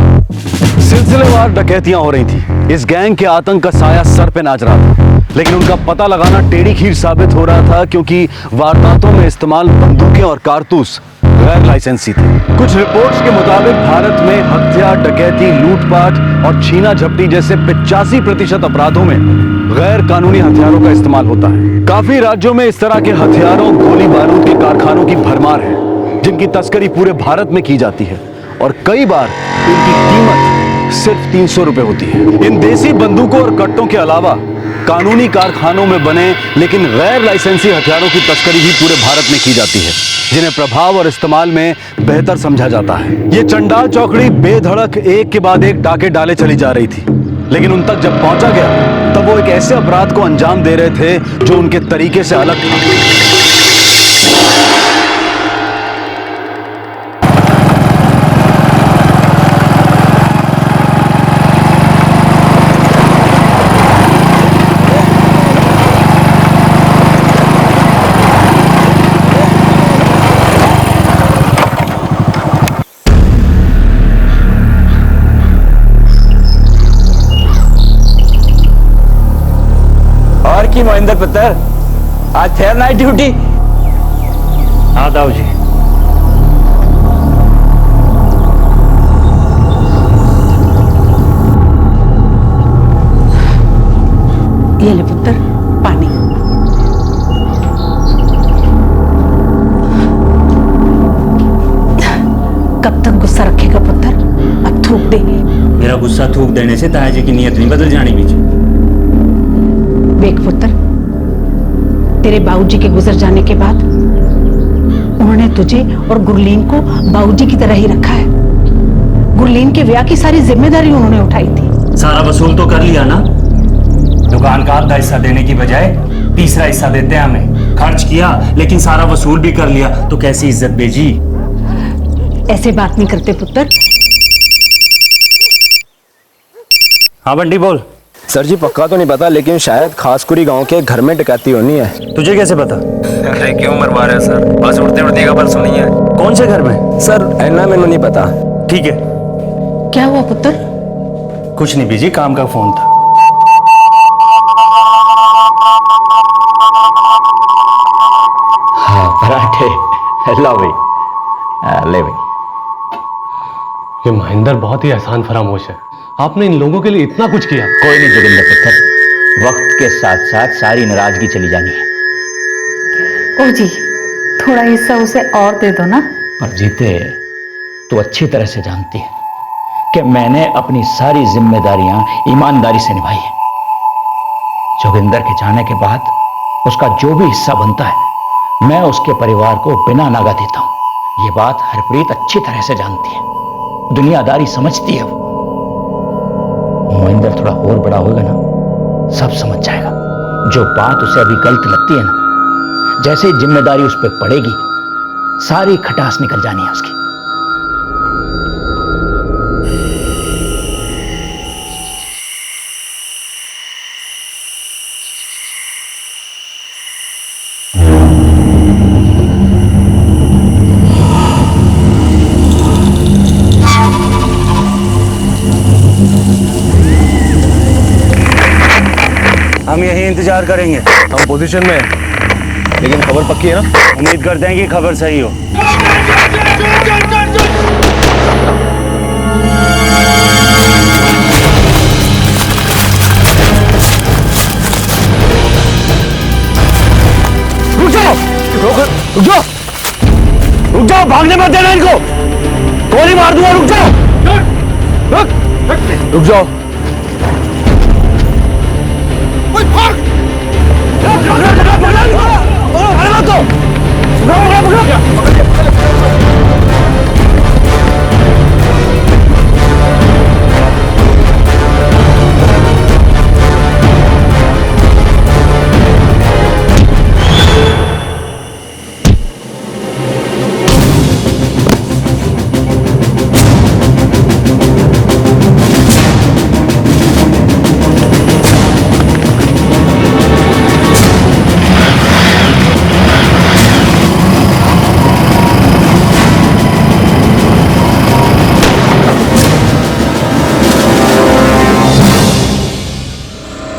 सिलसिलेवार डकैतियां हो रही थी, इस गैंग के आतंक का साया सर पे नाच रहा था, लेकिन उनका पता लगाना टेढ़ी खीर साबित हो रहा था, क्योंकि वारदातों में इस्तेमाल बंदूकें और कारतूस गैर लाइसेंसी थे। कुछ रिपोर्ट्स के मुताबिक भारत में हत्या, डकैती, लूटपाट और छीना झपटी जैसे 85% अपराधों में गैर कानूनी हथियारों का इस्तेमाल होता है। काफी राज्यों में इस तरह के हथियारों, गोली बारूद के कारखानों की भरमार है, जिनकी तस्करी पूरे भारत में की जाती है और कई बार इनकी कीमत सिर्फ 300 रुपए होती है। इन देसी बंदूकों और कट्टों के अलावा कानूनी कारखानों में बने लेकिन गैर लाइसेंसी हथियारों की तस्करी भी पूरे भारत में की जाती है, जिन्हें प्रभाव और इस्तेमाल में बेहतर समझा जाता है। ये चंडाल चौकड़ी बेधड़क एक के बाद एक डाके डाले चली जा रही थी, लेकिन उन तक जब पहुंचा गया तब वो एक ऐसे अपराध को अंजाम दे रहे थे जो उनके तरीके से अलग था। की महेंद्र पुत्र, आज फेयर नाइट ड्यूटी। हाँ दाऊ जी। ये ले पुत्र पानी। कब तक गुस्सा रखेगा पुत्र, अब थूक दे। मेरा गुस्सा थूक देने से तायाजी की नीयत नहीं बदल जानी बीच। देख पुत्र, तेरे बाबूजी के गुजर जाने के बाद उन्होंने तुझे और गुरलीन को बाबूजी की तरह ही रखा है। गुरलीन के ब्याह की सारी जिम्मेदारी उन्होंने उठाई थी। सारा वसूल तो कर लिया ना, दुकान का आधा हिस्सा देने की बजाय तीसरा हिस्सा देते हैं हमें। खर्च किया लेकिन सारा वसूल भी कर लिया, तो कैसी इज्जत बेजी। ऐसे बात नहीं करते पुत्र। हाँ बंटी बोल। सर जी पक्का तो नहीं पता, लेकिन शायद खासकुरी गांव के घर में डकैती होनी है। तुझे कैसे पता? अरे क्यों मरवा रहे सर, बस उड़ती उड़ती खबर सुनी है। कौन से घर में? सर ऐना मैंने नहीं पता। ठीक है। क्या हुआ पुत्र? कुछ नहीं बीजी, काम का फोन था। हाँ पराठे ला भाई, ले भाई। ये महेंद्र बहुत ही एहसान फरामोश है, आपने इन लोगों के लिए इतना कुछ किया। कोई नहीं जोगिंदर पुत्र, वक्त के साथ साथ सारी नाराजगी चली जानी है। ओ जी, थोड़ा हिस्सा उसे और दे दो ना। पर जीते, तू अच्छी तरह से जानती है कि मैंने अपनी सारी जिम्मेदारियां ईमानदारी से निभाई है। जोगिंदर के जाने के बाद उसका जो भी हिस्सा बनता है मैं उसके परिवार को बिना नागा देता हूं। ये बात हरप्रीत अच्छी तरह से जानती है, दुनियादारी समझती है वो। महेंद्र थोड़ा और बड़ा होगा ना, सब समझ जाएगा। जो बात उसे अभी गलत लगती है ना, जैसे ही जिम्मेदारी उस पर पड़ेगी सारी खटास निकल जानी है उसकी। हम यही इंतजार करेंगे। हम पोजीशन में हैं, लेकिन खबर पक्की है ना? उम्मीद करते हैं कि खबर सही हो। रुक जाओ, रुक जाओ, रुक जाओ भागने मत देना इनको, गोली मार दूंगा। रुक जाओ, रुक जाओ।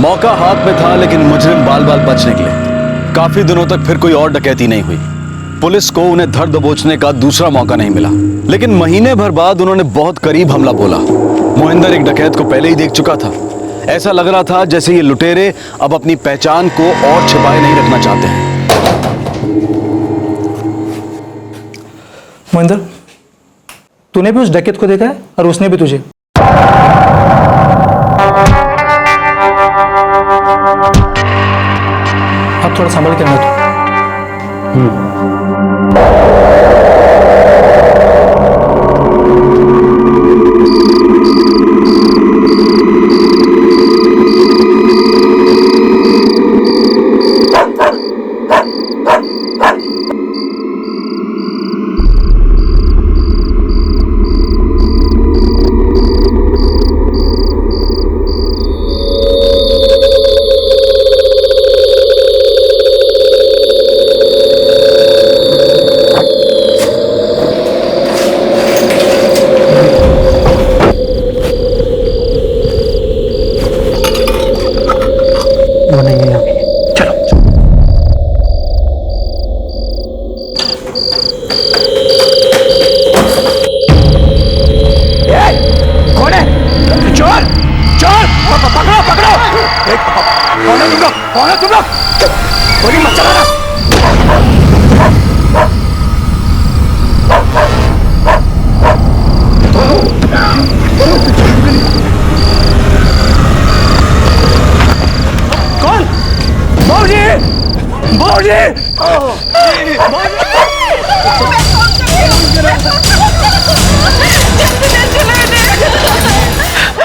मौका हाथ में था, लेकिन मुजरिम बाल बाल बच निकले। काफी दिनों तक फिर कोई और डकैती नहीं हुई। पुलिस को उन्हें धर दबोचने का दूसरा मौका नहीं मिला, लेकिन महीने भर बाद उन्होंने बहुत करीब हमला बोला। मोहिंदर एक डकैत को पहले ही देख चुका था। ऐसा लग रहा था जैसे ये लुटेरे अब अपनी पहचान को और छिपाए नहीं रखना चाहते हैं। मोहिंदर, तूने भी उस डकैत को देखा है और उसने भी तुझे? आप थोड़ा संभल के रहना।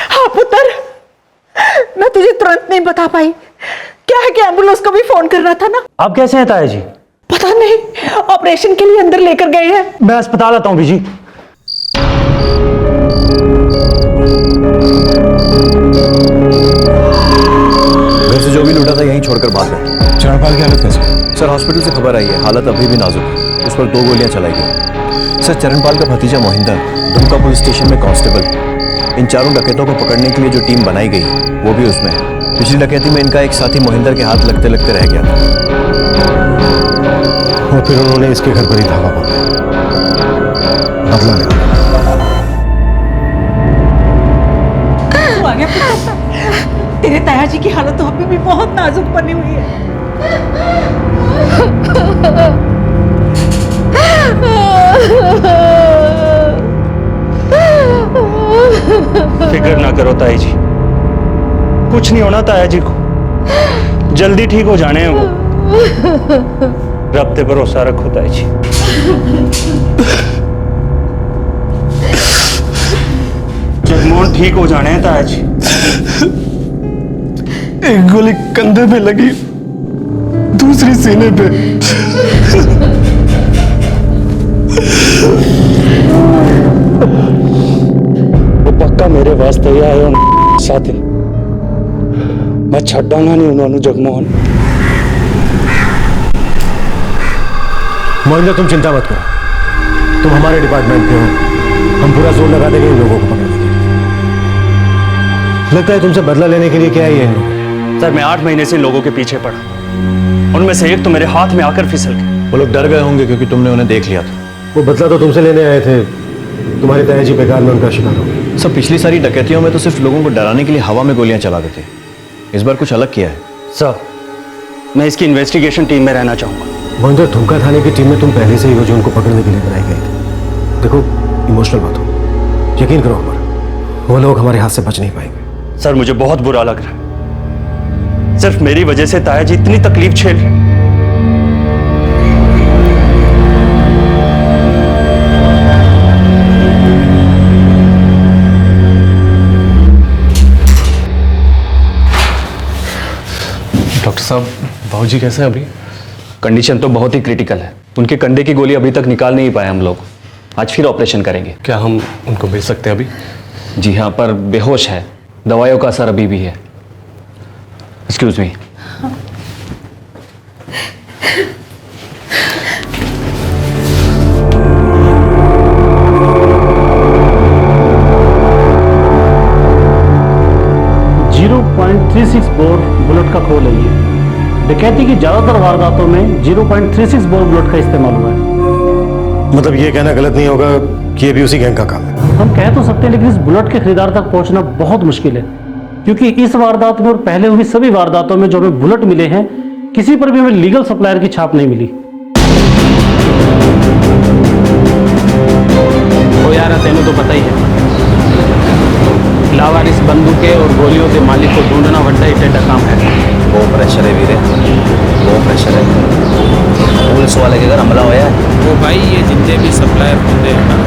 हाँ पुत्र, मैं तुझे तुरंत नहीं बता पाई। क्या है कि एम्बुलेंस को भी फोन करना था ना। आप कैसे हैं ताया जी? पता नहीं, ऑपरेशन के लिए अंदर लेकर गए हैं। मैं अस्पताल आता हूँ बीजी। घर से जो भी लूटा था यहीं छोड़कर भाग गए। चरणपाल की हालत कैसी? सर हॉस्पिटल से खबर आई है, हालत अभी भी नाजुक है। उस पर 2 गोलियां चलाई गई। सर चरणपाल का भतीजा मोहिंदर दुमका पुलिस स्टेशन में कांस्टेबल। इन चारों डकैतों को पकड़ने के लिए जो टीम बनाई गई वो भी उसमें है। पिछली डकैती में इनका एक साथी मोहिंदर के हाथ लगते लगते रह गया था और फिर उन्होंने इसके घर पर ही धावा बोला, बदला लेना। आ गया पुत्र। तेरे ताया जी की हालत तो अभी भी बहुत नाजुक बनी हुई है। फिक्र ना करो ताई जी, कुछ नहीं होना ताया जी को, जल्दी ठीक हो जाने हैं वो। रब पे भरोसा रखो ताई जी। जगमोहन ठीक हो जाने हैं ताया जी। एक गोली कंधे पे लगी, दूसरी सीने पे। वो पक्का मेरे वास्ते ही आए साथी। मैं छड्डांगा नहीं उन्होंने जगमोहन। मोहिंदर तुम चिंता मत करो, तुम हमारे डिपार्टमेंट के हो। हम पूरा जोर लगा देंगे इन लोगों को पकड़ने के लिए। लगता है तुमसे बदला लेने के लिए क्या है इन लोग? सर मैं 8 महीने से इन लोगों के पीछे पड़ा, उनमें से एक तो मेरे हाथ में आकर फिसल गए। वो लोग डर गए होंगे क्योंकि तुमने उन्हें देख लिया था। वो बदला तो तुमसे लेने आए थे, तुम्हारे ताया जी बेकार में उनका शिकार हो गए। सब पिछली सारी डकैतियों में तो सिर्फ लोगों को डराने के लिए हवा में गोलियां चला देते। इस बार कुछ अलग किया है। सर मैं इसकी इन्वेस्टिगेशन टीम में रहना चाहूंगा। मोहिंदर, धुमका थाने की टीम में तुम पहले से ही हो जो उनको पकड़ने के लिए बनाई गई थी। देखो, इमोशनल मत हो, यकीन करो अमर, वो लोग हमारे हाथ से बच नहीं पाएंगे। सर मुझे बहुत बुरा लग रहा है, सिर्फ मेरी वजह से ताया जी इतनी तकलीफ झेल रहे हैं। डॉक्टर साहब, बाबूजी कैसे हैं अभी? कंडीशन तो बहुत ही क्रिटिकल है। उनके कंधे की गोली अभी तक निकाल नहीं पाए हम लोग। आज फिर ऑपरेशन करेंगे। क्या हम उनको भेज सकते हैं अभी? जी हाँ, पर बेहोश है, दवाइयों का असर अभी भी है। Excuse me. बोर बुलेट का खोल है ये। डकैती की ज्यादातर वारदातों में 0.36 बोर बुलेट का इस्तेमाल हुआ है। मतलब ये कहना गलत नहीं होगा कि ये भी उसी गैंग का काम है? हम कह तो सकते हैं, लेकिन इस बुलेट के खरीदार तक पहुंचना बहुत मुश्किल है, क्योंकि इस वारदात में और पहले हुई सभी वारदातों में जो हमें बुलेट मिले हैं, किसी पर भी हमें लीगल सप्लायर की छाप नहीं मिली। वो यार तेनू तो पता ही है, लावारिस बंदूकें और गोलियों के मालिक को ढूंढना बड़ा ही टेढ़ा काम है। वो प्रेशर है वीरे, वो प्रेशर है। पुलिस वाले के घर हमला हुआ है। वो भाई, ये जितने भी सप्लायर होते हैं ना,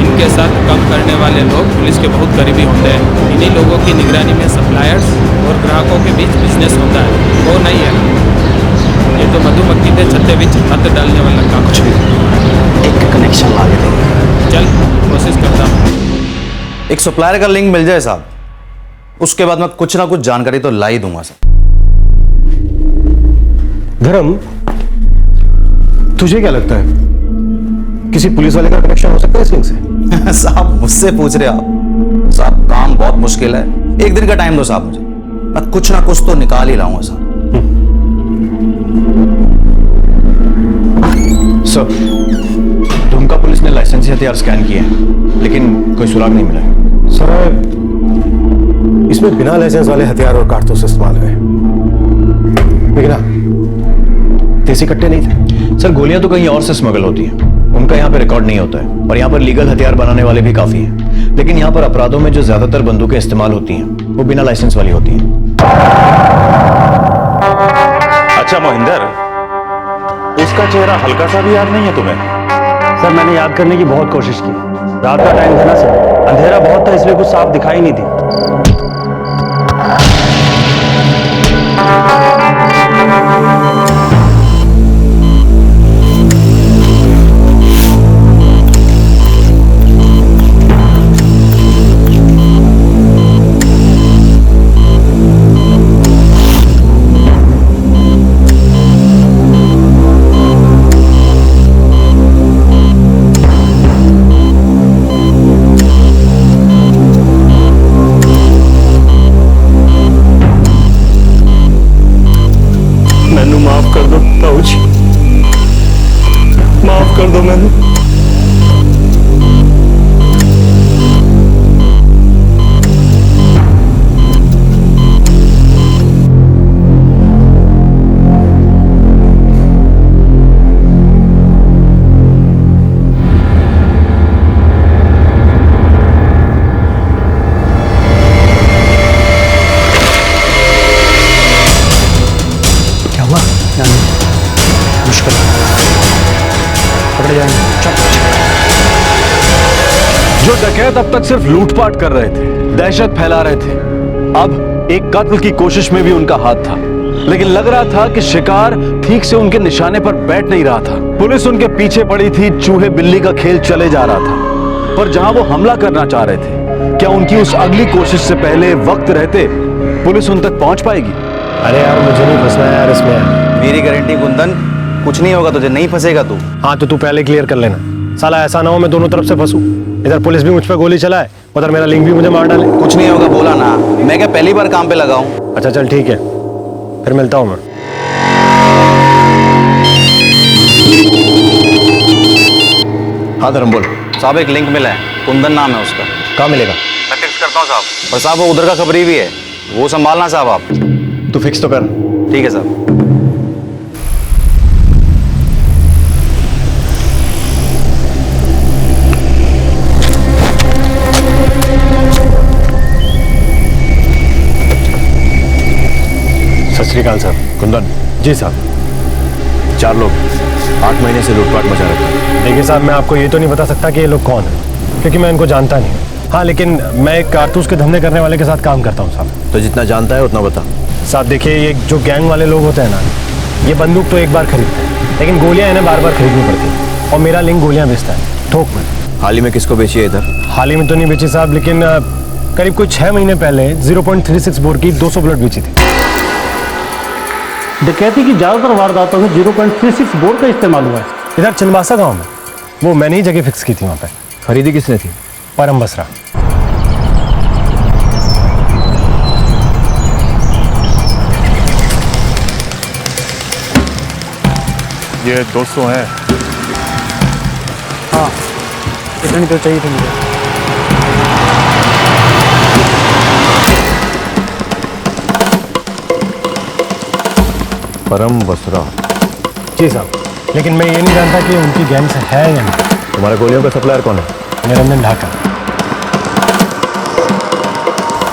इनके साथ काम करने वाले लोग पुलिस के बहुत करीबी होते हैं। इन्हीं लोगों की निगरानी में सप्लायर्स और ग्राहकों के बीच बिजनेस होता है। वो नहीं है, ये तो मधुमक्खी के छत्ते बीच हाथ डालने वाला काम। कुछ भी एक कनेक्शन ला के देंगे। चल कोशिश करता हूँ। एक सप्लायर का लिंक मिल जाए साहब, उसके बाद मैं कुछ ना कुछ जानकारी तो ला ही दूंगा साहब। धर्म, तुझे क्या लगता है किसी पुलिस वाले का कनेक्शन हो सकता है इस लिंक से? साहब मुझसे पूछ रहे आप? साहब काम बहुत मुश्किल है, एक दिन का टाइम दो साहब मुझे, मैं कुछ ना कुछ तो निकाल ही लाऊंगा साहब। सर, दुमका पुलिस ने लाइसेंसी हथियार स्कैन किए हैं, लेकिन कोई सुराग नहीं मिला। सर, इसमें बिना लाइसेंस वाले हथियार और कारतूस इस्तेमाल हुए, लेकिन देसी कट्टे नहीं थे। सर, गोलियां तो कहीं और से स्मगल होती हैं, उनका यहाँ पे रिकॉर्ड नहीं होता है, और यहाँ पर लीगल हथियार बनाने वाले भी काफी हैं। लेकिन यहाँ पर अपराधों में जो ज्यादातर बंदूकें इस्तेमाल होती हैं, वो बिना लाइसेंस वाली होती हैं। अच्छा मोहिंदर, उसका चेहरा हल्का सा भी याद नहीं है तुम्हें? सर मैंने याद करने की बहुत कोशिश की, रात का टाइम था ना सर, अंधेरा बहुत था, इसलिए कुछ साफ दिखाई नहीं दी। माफ कर दो ताऊजी, माफ कर दो मैंने। मुश्किल पकड़े जाएंगे। जो डकैत अब तक सिर्फ लूटपाट कर रहे थे, दहशत फैला रहे थे, अब एक कत्ल की कोशिश में भी उनका हाथ था। लेकिन लग रहा था कि शिकार ठीक से उनके निशाने पर बैठ नहीं रहा था। पुलिस उनके पीछे पड़ी थी, चूहे बिल्ली का खेल चले जा रहा था। पर जहां वो हमला करना चाह रहे थे, क्या उनकी उस अगली कोशिश से पहले वक्त रहते पुलिस उन तक पहुंच पाएगी? अरे यार, मुझे नहीं फंसना है यार इसमें। मेरी गारंटी कुंदन, कुछ नहीं होगा तुझे, नहीं फंसेगा तू। हाँ तो तू पहले क्लियर कर लेना, साला ऐसा ना हो मैं दोनों तरफ से फंसूं। इधर पुलिस भी मुझ पर गोली चलाए, उधर मेरा लिंक भी मुझे मार डाले। कुछ नहीं होगा बोला ना, मैं क्या पहली बार काम पे लगा हूं। अच्छा चल ठीक है, फिर मिलता हूं मैं। हाँ धर्म बोल। साहब एक लिंक मिला है, कुंदन नाम है उसका। कहाँ मिलेगा? मैं फिक्स करता हूँ साहब। और साहब वो उधर का खबरी भी है, वो संभालना साहब आप। तू फिक्स तो कर। ठीक है साहब। श्रीकांत साहब। कुंदन। जी साहब। 4 लोग 8 महीने से लूटपाट मचा रखे हैं। देखिए साहब, मैं आपको ये तो नहीं बता सकता कि ये लोग कौन है, क्योंकि मैं इनको जानता नहीं। हाँ, लेकिन मैं एक कारतूस के धंधे करने वाले के साथ काम करता हूँ साहब। तो जितना जानता है उतना बता। साहब देखिए, ये जो गैंग वाले लोग होते हैं ना, ये बंदूक तो एक बार खरीदते हैं, लेकिन गोलियां इन्हें बार बार खरीदनी पड़ती हैं। और मेरा लिंक गोलियां बेचता है थोक में। हाल ही में किसको बेची है इधर? हाल ही में तो नहीं बेची साहब, लेकिन करीब कोई 6 महीने पहले 0.36 बोर की 200 बुलेट बेची थी। डकैती की ज्यादातर वारदातों में 0.36 बोर का इस्तेमाल हुआ है। इधर चिलवासा गांव में, वो मैंने ही जगह फिक्स की थी वहां पे। खरीदी किसने थी? परम बसरा। ये 200 है। हाँ, इतनी तो चाहिए थी मुझे। परम बसरा। जी साहब, लेकिन मैं ये नहीं जानता कि उनकी गैंग से है या नहीं। तुम्हारे गोलियों का सप्लायर कौन है? निरंजन ढाका।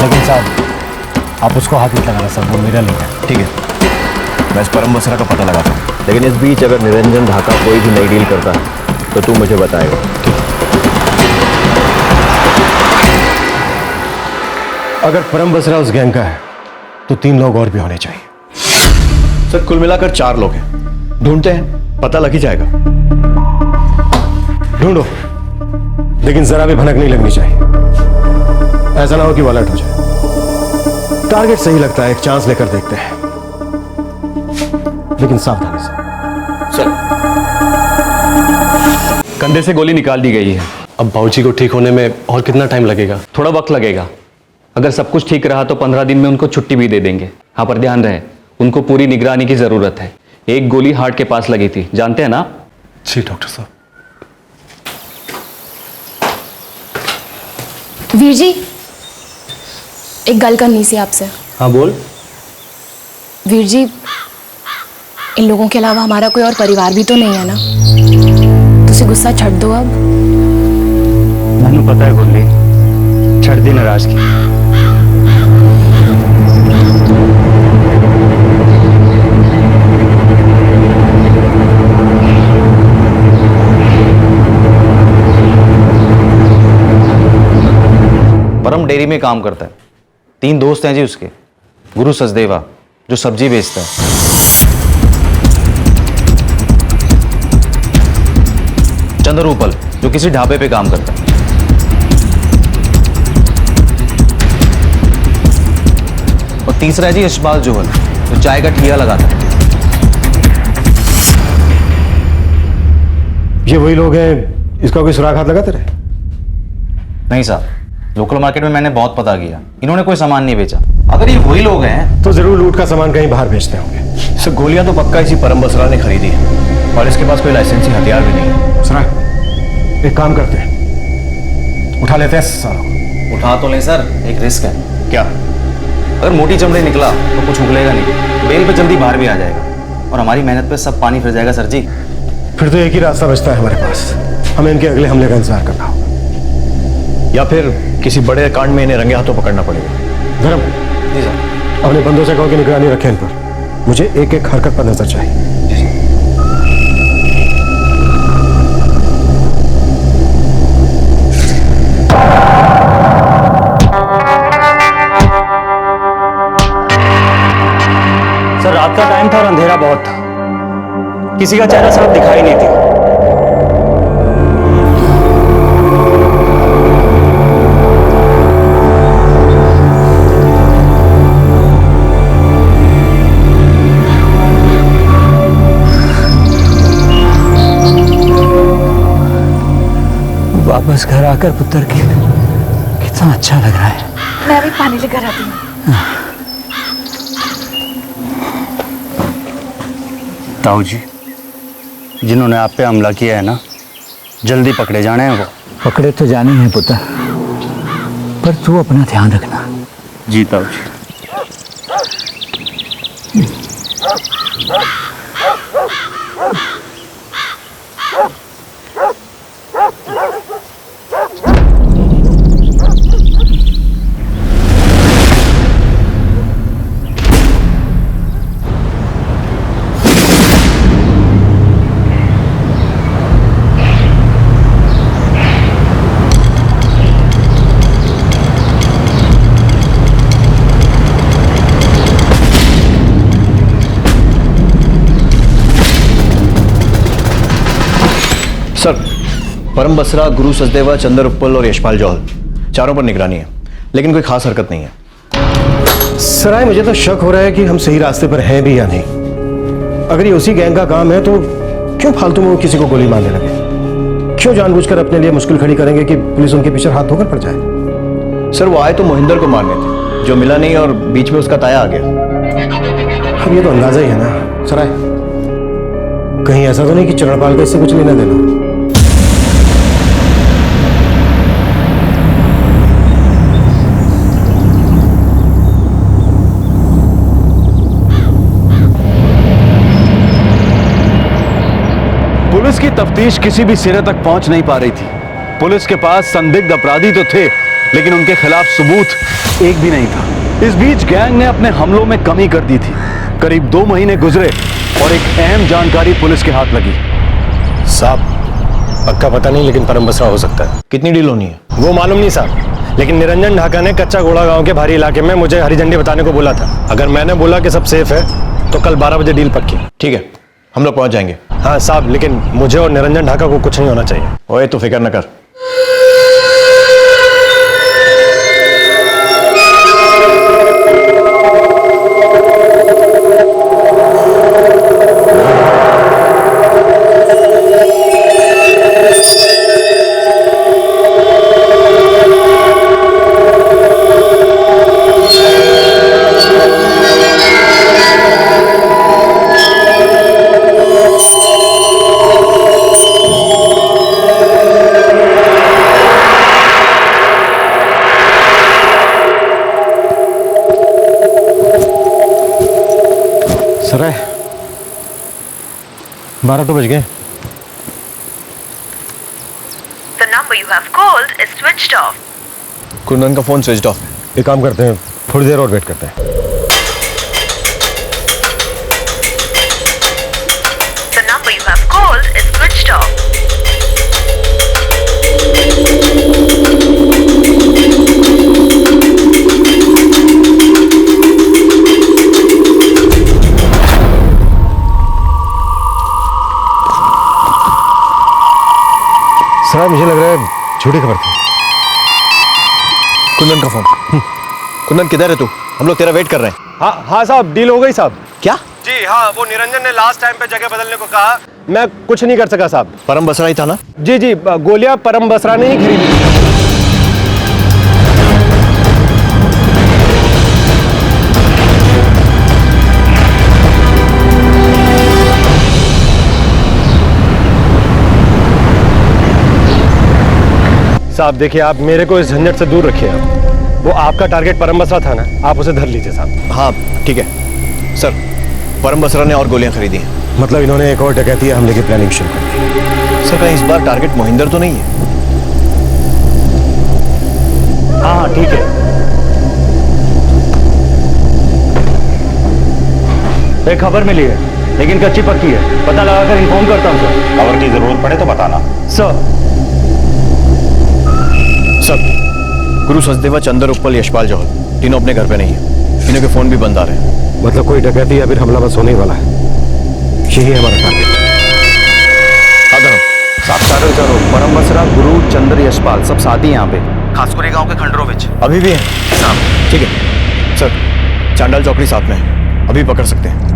लेकिन साहब, आप उसको हाथ मत लगाना साहब, वो मेरा लिंक है। ठीक है, मैं इस परम बसरा का पता लगाता हूँ, लेकिन इस बीच अगर निरंजन ढाका कोई भी नई डील करता है तो तू मुझे बताएगा। अगर परम बसरा उस गैंग का है तो 3 लोग और भी होने चाहिए। सर, कुल मिलाकर 4 लोग हैं। ढूंढते हैं, पता लग ही जाएगा। ढूंढो, लेकिन जरा भी भनक नहीं लगनी चाहिए। ऐसा ना हो कि वालट हो जाए। टारगेट सही लगता है, एक चांस लेकर देखते हैं, लेकिन सावधानी से। सर, कंधे से गोली निकाल दी गई है। अब बाबूजी को ठीक होने में और कितना टाइम लगेगा? थोड़ा वक्त लगेगा। अगर सब कुछ ठीक रहा तो 15 दिन में उनको छुट्टी भी दे देंगे। हाँ, पर ध्यान रहे, उनको पूरी निगरानी की जरूरत है। एक गोली हार्ट के पास लगी थी, जानते हैं ना? जी डॉक्टर साहब। वीर जी, एक गल करनी सी आपसे। हाँ बोल। वीर जी, इन लोगों के अलावा हमारा कोई और परिवार भी तो नहीं है ना? तुसी गुस्सा छड़ दो अब। मैनू पता है गुरली, छड़ दी नाराजगी। परम डेयरी में काम करता है। 3 दोस्त हैं जी उसके। गुरु सचदेवा जो सब्जी बेचता है, चंद्रूपल जो किसी ढाबे पे काम करता है, और तीसरा है जी यशपाल जोहल जो चाय का ठिया लगाता है। ये वही लोग हैं, इसका कोई सुराग हाथ लगाते रहे? नहीं साहब, लोकल मार्केट में मैंने बहुत पता किया, इन्होंने कोई सामान नहीं बेचा। अगर ये वही लोग हैं तो जरूर लूट का सामान कहीं बाहर बेचते होंगे। सर, गोलियां तो पक्का इसी परम बसरा ने खरीदी है, और इसके पास कोई लाइसेंसी हथियार भी नहीं है। सुना, एक काम करते हैं, उठा लेते हैं सारों को। उठा तो लें सर, एक रिस्क है। क्या? अगर मोटी चमड़ी निकला तो कुछ उगलेगा नहीं, बेल पे जल्दी बाहर भी आ जाएगा, और हमारी मेहनत पे सब पानी फिर जाएगा सर जी। फिर तो एक ही रास्ता बचता है हमारे पास, हमें इनके अगले हमले का इंतजार करना होगा, या फिर किसी बड़े कांड में इन्हें रंगे हाथों पकड़ना पड़ेगा। धर्म, जी सर। अपने बंदों से कहो कि निगरानी रखें इन पर। मुझे एक एक हरकत पर नजर चाहिए। सर, रात का टाइम था और अंधेरा बहुत था, किसी का चेहरा साफ दिखाई नहीं थी। वापस घर आकर पुत्र की कितना अच्छा लग रहा है। मैं अभी पानी लेकर आती हूँ। ताऊ जी, जिन्होंने आप पे हमला किया है ना, जल्दी पकड़े जाने हैं वो। पकड़े तो जाने हैं पुत्र, पर तू अपना ध्यान रखना। जी ताऊ जी। परम बसरा, गुरु सचदेवा, चंदर उपल और यशपाल जौहल, चारों पर निगरानी है, लेकिन कोई खास हरकत नहीं है। सराय, मुझे तो शक हो रहा है कि हम सही रास्ते पर हैं भी या नहीं। अगर ये उसी गैंग का काम है तो क्यों फालतू में वो किसी को गोली मारने लगे? क्यों जानबूझकर अपने लिए मुश्किल खड़ी करेंगे कि पुलिस उनके पीछे हाथ धोकर पड़ जाए? सर, वो आए तो मोहिंदर को मारने थे, जो मिला नहीं और बीच में उसका ताया आ गया। अब ये तो अंदाजा ही है ना सराय, कहीं ऐसा तो नहीं कि चरणपाल का इससे कुछ लेना देना? पुलिस की तफ्तीश किसी भी सिरे तक पहुंच नहीं पा रही थी। पुलिस के पास संदिग्ध अपराधी तो थे, लेकिन उनके खिलाफ सबूत एक भी नहीं था। इस बीच गैंग ने अपने हमलों में कमी कर दी थी। करीब 2 महीने गुजरे और एक अहम जानकारी पुलिस के हाथ लगी। साहब, पक्का पता नहीं, लेकिन परम बसरा हो सकता है। कितनी डील होनी है वो मालूम नहीं साहब, लेकिन निरंजन ढाका ने कच्चा घोड़ा गांव के भारी इलाके में मुझे हरी झंडी बताने को बोला था। अगर मैंने बोला कि सब सेफ है तो कल 12 बजे डील पक्की। ठीक है, हम लोग पहुंच जाएंगे। हाँ साहब, लेकिन मुझे और निरंजन ढाका को कुछ नहीं होना चाहिए। ओए, तू फिक्र न कर। सराय, 12 तो बज गए। The number you have called is switched off. Kundan का फोन स्विच ऑफ। एक काम करते हैं, थोड़ी देर और वेट करते हैं। The number you have called is switched off. सराय, मुझे लग रहा है झूठी खबर थी। कुंदन का फोन। कुंदन, किधर है तू? हम लोग तेरा वेट कर रहे हैं। हाँ साहब, डील हो गई साहब। क्या? जी हाँ, वो निरंजन ने लास्ट टाइम पे जगह बदलने को कहा, मैं कुछ नहीं कर सका साहब। परम बसरा ही था ना? जी जी, गोलियां परम बसरा ने ही खरीदी। साहब देखिए, आप मेरे को इस झंझट से दूर रखिए। आप, वो आपका टारगेट परम बसरा था ना, आप उसे धर लीजिए साहब। हाँ ठीक है सर, परम बसरा ने और गोलियां खरीदी हैं। मतलब इन्होंने एक और डकैती हमले की प्लानिंग शुरू कर दी। सर, कहीं इस बार टारगेट मोहिंदर तो नहीं है? हाँ ठीक है। एक खबर मिली है, लेकिन कच्ची पक्की है। पता लगाकर इन्फॉर्म करता हूँ सर। खबर की जरूरत पड़े तो बताना। सर गुरु सचदेवा, चंदर उपल, यशपाल जौहल, तीनों अपने घर पे नहीं है। इन्हों के फोन भी बंद आ रहे हैं। मतलब कोई डकैती या फिर हमला बस होने वाला है। यही है हमारा टारगेट। चारों चारों परम बसरा, गुरु, चंदर, यशपाल सब साथ ही यहाँ पे खासकुरी गांव के खंडरों विच अभी भी है साहब? ठीक है सर, चांडाल चौकड़ी साथ में है, अभी पकड़ सकते हैं।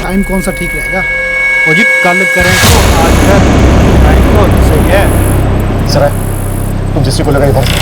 टाइम कौन सा ठीक रहेगा? और जी कल करें तो आज का टाइम तो सही है। सर तुम जिससे को लगा नहीं पड़ सकता।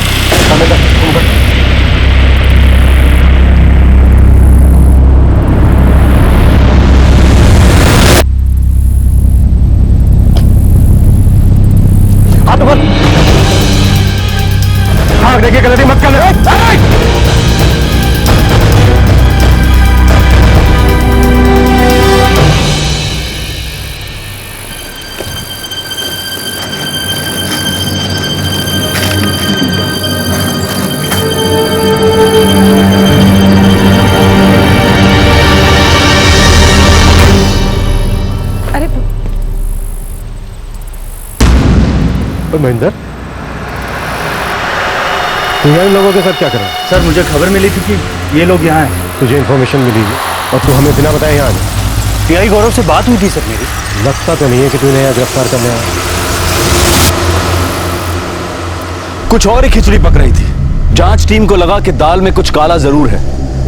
महेंद्र, तू यहाँ इन लोगों के साथ क्या कर रहा है? सर मुझे खबर मिली थी कि ये लोग यहाँ हैं। तुझे इन्फॉर्मेशन मिली और तू हमें बिना बताए यहाँ आ गया। पीआई गौरव से बात हुई थी सर मेरी। लगता तो नहीं है कि तूने यहाँ गिरफ्तार करने आया। कुछ और ही खिचड़ी पक रही थी। जांच टीम को लगा कि दाल में कुछ काला जरूर है।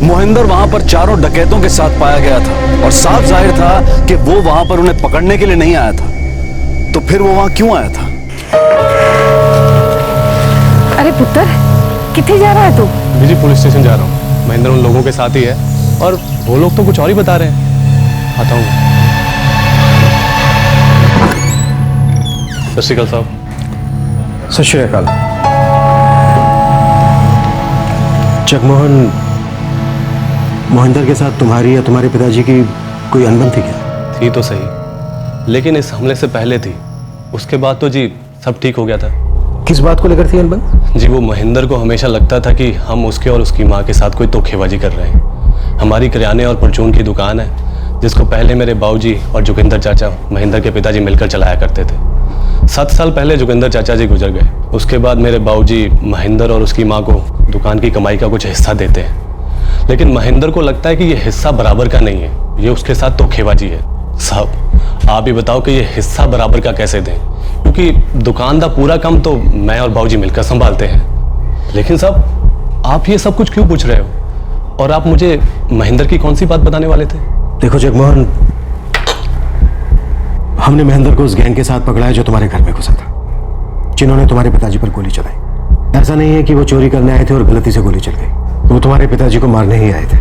मोहिंदर वहां पर चारों डकैतों के साथ पाया गया था और साफ जाहिर था कि वो वहां पर उन्हें पकड़ने के लिए नहीं आया था। तो फिर वो वहां क्यों आया था? अरे पुत्र, किथे जा रहा है तू? जी पुलिस स्टेशन जा रहा हूँ। महेंद्र उन लोगों के साथ ही है और वो लोग तो कुछ और ही बता रहे हैं। आता हूँ। सत श्री अकाल साहब। सत श्री अकाल। जगमोहन, मोहिंदर के साथ तुम्हारी या तुम्हारे पिताजी की कोई अनबन थी क्या? थी तो सही, लेकिन इस हमले से पहले थी। उसके बाद तो जी सब ठीक हो गया था। किस बात को लेकर थी अनबन? जी वो महेंद्र को हमेशा लगता था कि हम उसके और उसकी माँ के साथ कोई धोखेबाजी कर रहे हैं। हमारी किराने और परचून की दुकान है जिसको पहले मेरे बाबूजी और जोगिंदर चाचा महेंद्र के पिताजी मिलकर चलाया करते थे। 7 साल पहले जोगिंदर चाचा जी गुजर गए। उसके बाद मेरे बाबूजी महेंद्र और उसकी माँ को दुकान की कमाई का कुछ हिस्सा देते हैं, लेकिन महेंद्र को लगता है कि ये हिस्सा बराबर का नहीं है, ये उसके साथ धोखेबाजी है। साहब आप ही बताओ कि ये हिस्सा बराबर का कैसे दें, क्योंकि दुकान का पूरा काम तो मैं और बाबूजी मिलकर संभालते हैं। लेकिन साहब आप ये सब कुछ क्यों पूछ रहे हो? और आप मुझे महेंद्र की कौन सी बात बताने वाले थे? देखो जगमोहन, हमने महेंद्र को उस गैंग के साथ पकड़ा है जो तुम्हारे घर में घुसा था, जिन्होंने तुम्हारे पिताजी पर गोली चलाई। ऐसा नहीं है कि वो चोरी करने आए थे और गलती से गोली चल गई। वो तुम्हारे पिताजी को मारने ही आए थे।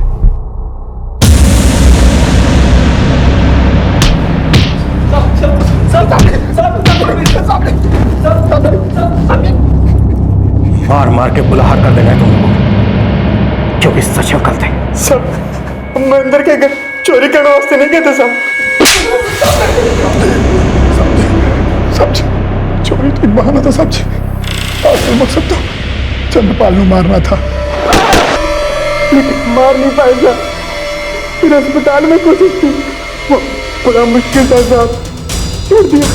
मार मार के बुलाहट कर देना है तुम लोगों को, क्योंकि सच में गलत है। सब महेंद्र के घर चोरी करने वास्ते नहीं गए थे सब चोरी तो बहाना था सब। असल मकसद तो चंद्रपाल को मारना था, लेकिन मार नहीं पाए साहब। फिर अस्पताल में कोशिश की, वो बड़ा मुश्किल था साहब, छोड़ दिया।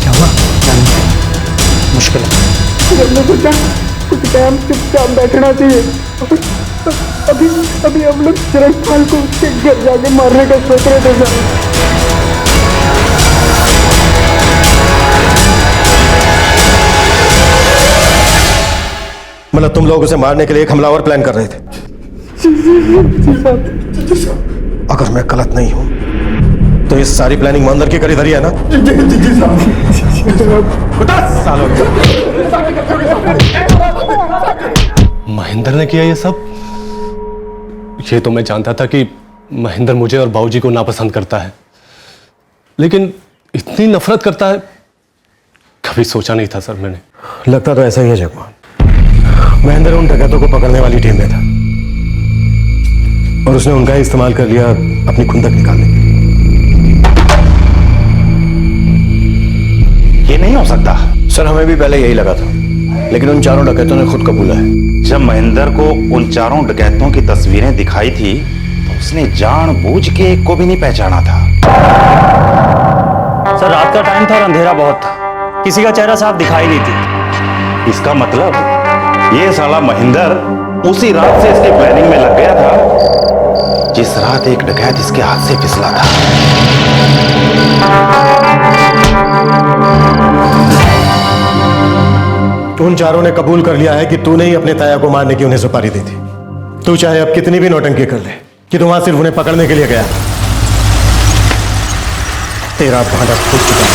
क्या हुआ? मुश्किल है। हमने सोचा कुछ टाइम चुपचाप बैठना चाहिए। अभी हम लोग चरणपाल को उसके घर जाके मारने का सोच रहे थे सर। मतलब तुम लोग उसे मारने के लिए एक हमलावर प्लान कर रहे थे? अगर मैं गलत नहीं हूं तो इस सारी प्लानिंग मंदर की करी धरी है ना? महेंद्र ने किया ये सब? ये तो मैं जानता था कि महेंद्र मुझे और बाबूजी को नापसंद करता है, लेकिन इतनी नफरत करता है कभी सोचा नहीं था सर मैंने। लगता तो ऐसा ही है जगमोहन। महेंद्र उन डकैतों को पकड़ने वाली टीम में था और उसने उनका इस्तेमाल कर लिया अपनी खुंदक निकालने के लिए। ये नहीं हो सकता सर, हमें भी पहले यही लगा था, लेकिन उन चारों डकैतों ने खुद कबूला है। जब महेंद्र को उन चारों डकैतों की तस्वीरें दिखाई थी तो उसने जानबूझ के एक को भी नहीं पहचाना था। सर रात का टाइम था और अंधेरा बहुत था, किसी का चेहरा साफ दिखाई नहीं थी। इसका मतलब ये साला महेंद्र उसी रात से इसके प्लानिंग में लग गया था जिस रात एक डकैत इसके हाथ से फिसला था। उन चारों ने कबूल कर लिया है कि तूने ही अपने ताया को मारने की उन्हें सुपारी दी थी। तू चाहे अब कितनी भी नौटंकी कर ले कि तू वहां सिर्फ उन्हें पकड़ने के लिए गया था। तेरा भांडा फूट चुका है।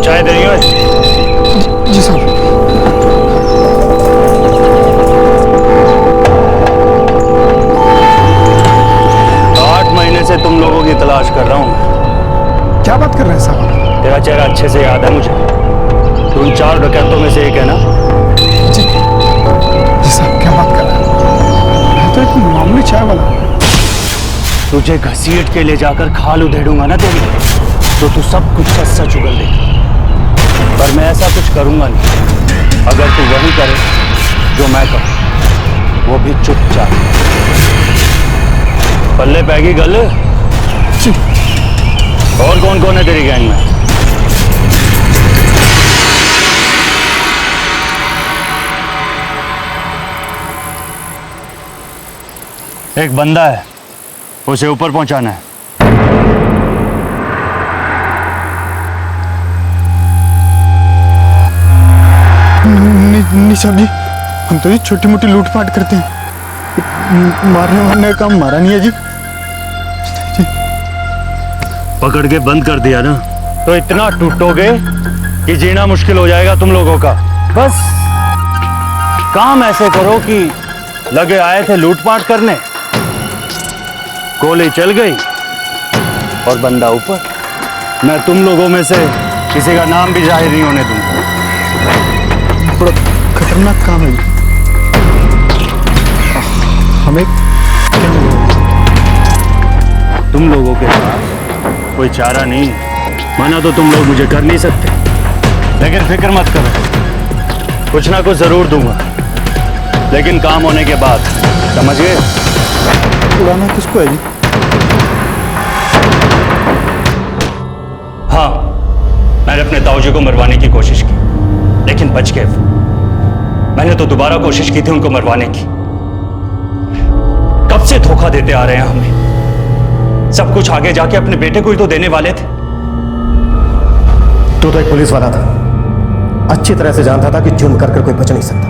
चाय देनी है? जी साहब। 8 महीने से तुम लोगों की तलाश कर रहा हूं। क्या बात कर रहे हैं साहब? तेरा चेहरा अच्छे से याद है मुझे। तुम 4 डकैतों में से एक है ना? जी मामूली चाय वाला। तुझे घसीट के ले जाकर खाल उधेड़ूंगा ना तेरी, तो तू सब कुछ सच सच उगल देगा। पर मैं ऐसा कुछ करूंगा नहीं। अगर तू वही करे जो मैं कहूं, वो भी चुपचाप। पल्ले पैगी गल। और कौन कौन है तेरी गैंग में? एक बंदा है, उसे ऊपर पहुंचाना है। नहीं साहब जी, हम तो ये छोटी मोटी लूटपाट करते हैं, मारने वारने का काम हमारा नहीं है जी। पकड़ के बंद कर दिया ना, तो इतना टूटोगे कि जीना मुश्किल हो जाएगा तुम लोगों का। बस काम ऐसे करो कि लगे आए थे लूटपाट करने, गोली चल गई और बंदा ऊपर। मैं तुम लोगों में से किसी का नाम भी जाहिर नहीं होने दूंगा। बड़ा खतरनाक काम है। हमें तुम लोगों के पास कोई चारा नहीं, मना तो तुम लोग मुझे कर नहीं सकते, लेकिन फिक्र मत करो, कुछ ना कुछ जरूर दूंगा, लेकिन काम होने के बाद। समझ गए? उड़ाना किसको है जी? हाँ, मैंने अपने ताऊजी को मरवाने की कोशिश की, लेकिन बच गए वो। मैंने तो दोबारा कोशिश की थी उनको मरवाने की। कब से धोखा देते आ रहे हैं हमें। सब कुछ आगे जाके अपने बेटे को ही तो देने वाले थे। तू तो एक पुलिस वाला था, अच्छी तरह से जानता था कि जुर्म कर कोई बच नहीं सकता।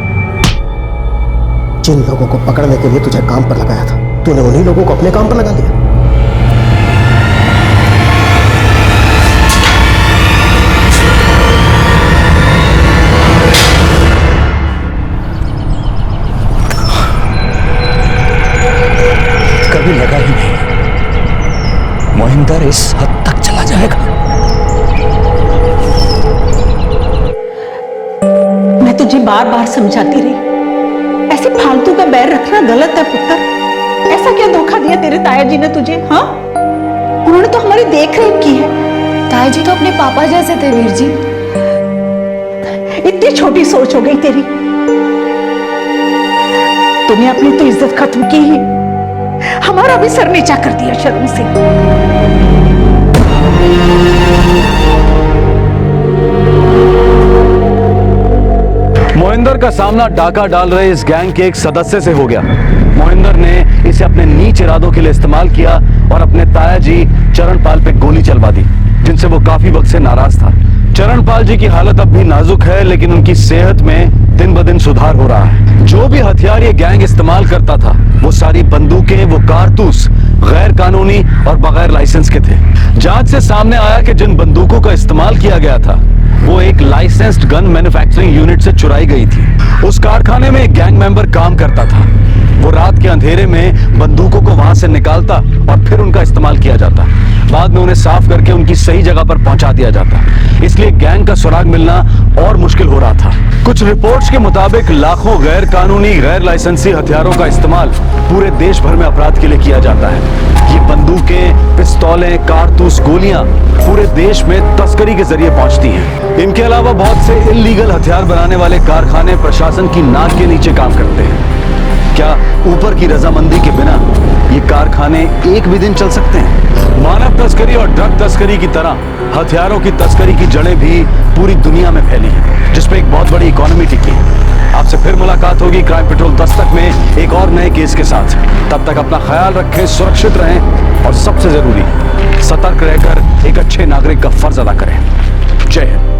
जिन लोगों को पकड़ने के लिए तुझे काम पर लगाया था, तूने उन्हीं लोगों को अपने काम पर लगा लिया। कभी लगा ही नहीं मोहिंदर इस हद तक चला जाएगा। मैं तुझे बार बार समझाती रही, ऐसे फालतू का बैर रखना गलत है पुत्र। ऐसा क्या धोखा दिया तेरे ताया जी ने तुझे? हाँ, उन्होंने तो हमारी देख रेख की है। ताया जी तो अपने पापा जैसे थे वीर जी। इतनी छोटी सोच हो गई तेरी। तूने अपनी तो इज्जत खत्म की ही, हमारा भी सर नीचा कर दिया शर्म से। मोहिंदर का सामना डाका डाल रहे इस गैंग के एक सदस्य से हो गया। मोहिंदर ने इसे अपने नीच इरादों के लिए इस्तेमाल किया और अपने ताया जी चरणपाल पे गोली चलवा दी, जिनसे वो काफी वक्त से नाराज था। चरणपाल जी की हालत अब भी नाजुक है, लेकिन उनकी सेहत में दिन ब दिन सुधार हो रहा है। जो भी हथियार ये गैंग इस्तेमाल करता था, वो सारी बंदूकें, वो कारतूस गैर कानूनी और बगैर लाइसेंस के थे। जांच से सामने आया कि जिन बंदूकों का इस्तेमाल किया गया था, वो एक लाइसेंस्ड गन मैन्युफैक्चरिंग यूनिट से चुराई गई थी। उस कारखाने में एक गैंग मेंबर काम करता था। वो रात के अंधेरे में बंदूकों को वहां से निकालता और फिर उनका इस्तेमाल किया जाता। बाद में उन्हें साफ करके उनकी सही जगह पर पहुंचा दिया जाता। इसलिए गैंग का सुराग मिलना और मुश्किल हो रहा था। कुछ रिपोर्ट्स के मुताबिक लाखों गैर कानूनी, गैर लाइसेंसी हथियारों का इस्तेमाल पूरे देश भर में अपराध के लिए किया जाता है। ये बंदूकें, पिस्तौलें, कारतूस, गोलियां पूरे देश में तस्करी के जरिए पहुंचती हैं। इनके अलावा बहुत से इल्लीगल हथियार बनाने वाले कारखाने प्रशासन की नाक के नीचे काम करते हैं। क्या ऊपर की रजामंदी के बिना ये कारखाने एक भी दिन चल सकते हैं? मानव तस्करी और ड्रग तस्करी की तरह हथियारों की तस्करी की जड़ें भी पूरी दुनिया में फैली हैं, जिसपे एक बहुत बड़ी इकोनॉमी टिकी है। आपसे फिर मुलाकात होगी क्राइम पेट्रोल दस्तक में एक और नए केस के साथ। तब तक अपना ख्याल रखें, सुरक्षित रहें और सबसे जरूरी सतर्क रहकर एक अच्छे नागरिक का फर्ज अदा करें। जय हिंद।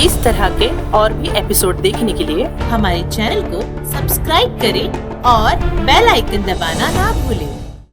इस तरह के और भी एपिसोड देखने के लिए हमारे चैनल को सब्सक्राइब करें और बेल आइकन दबाना ना भूलें।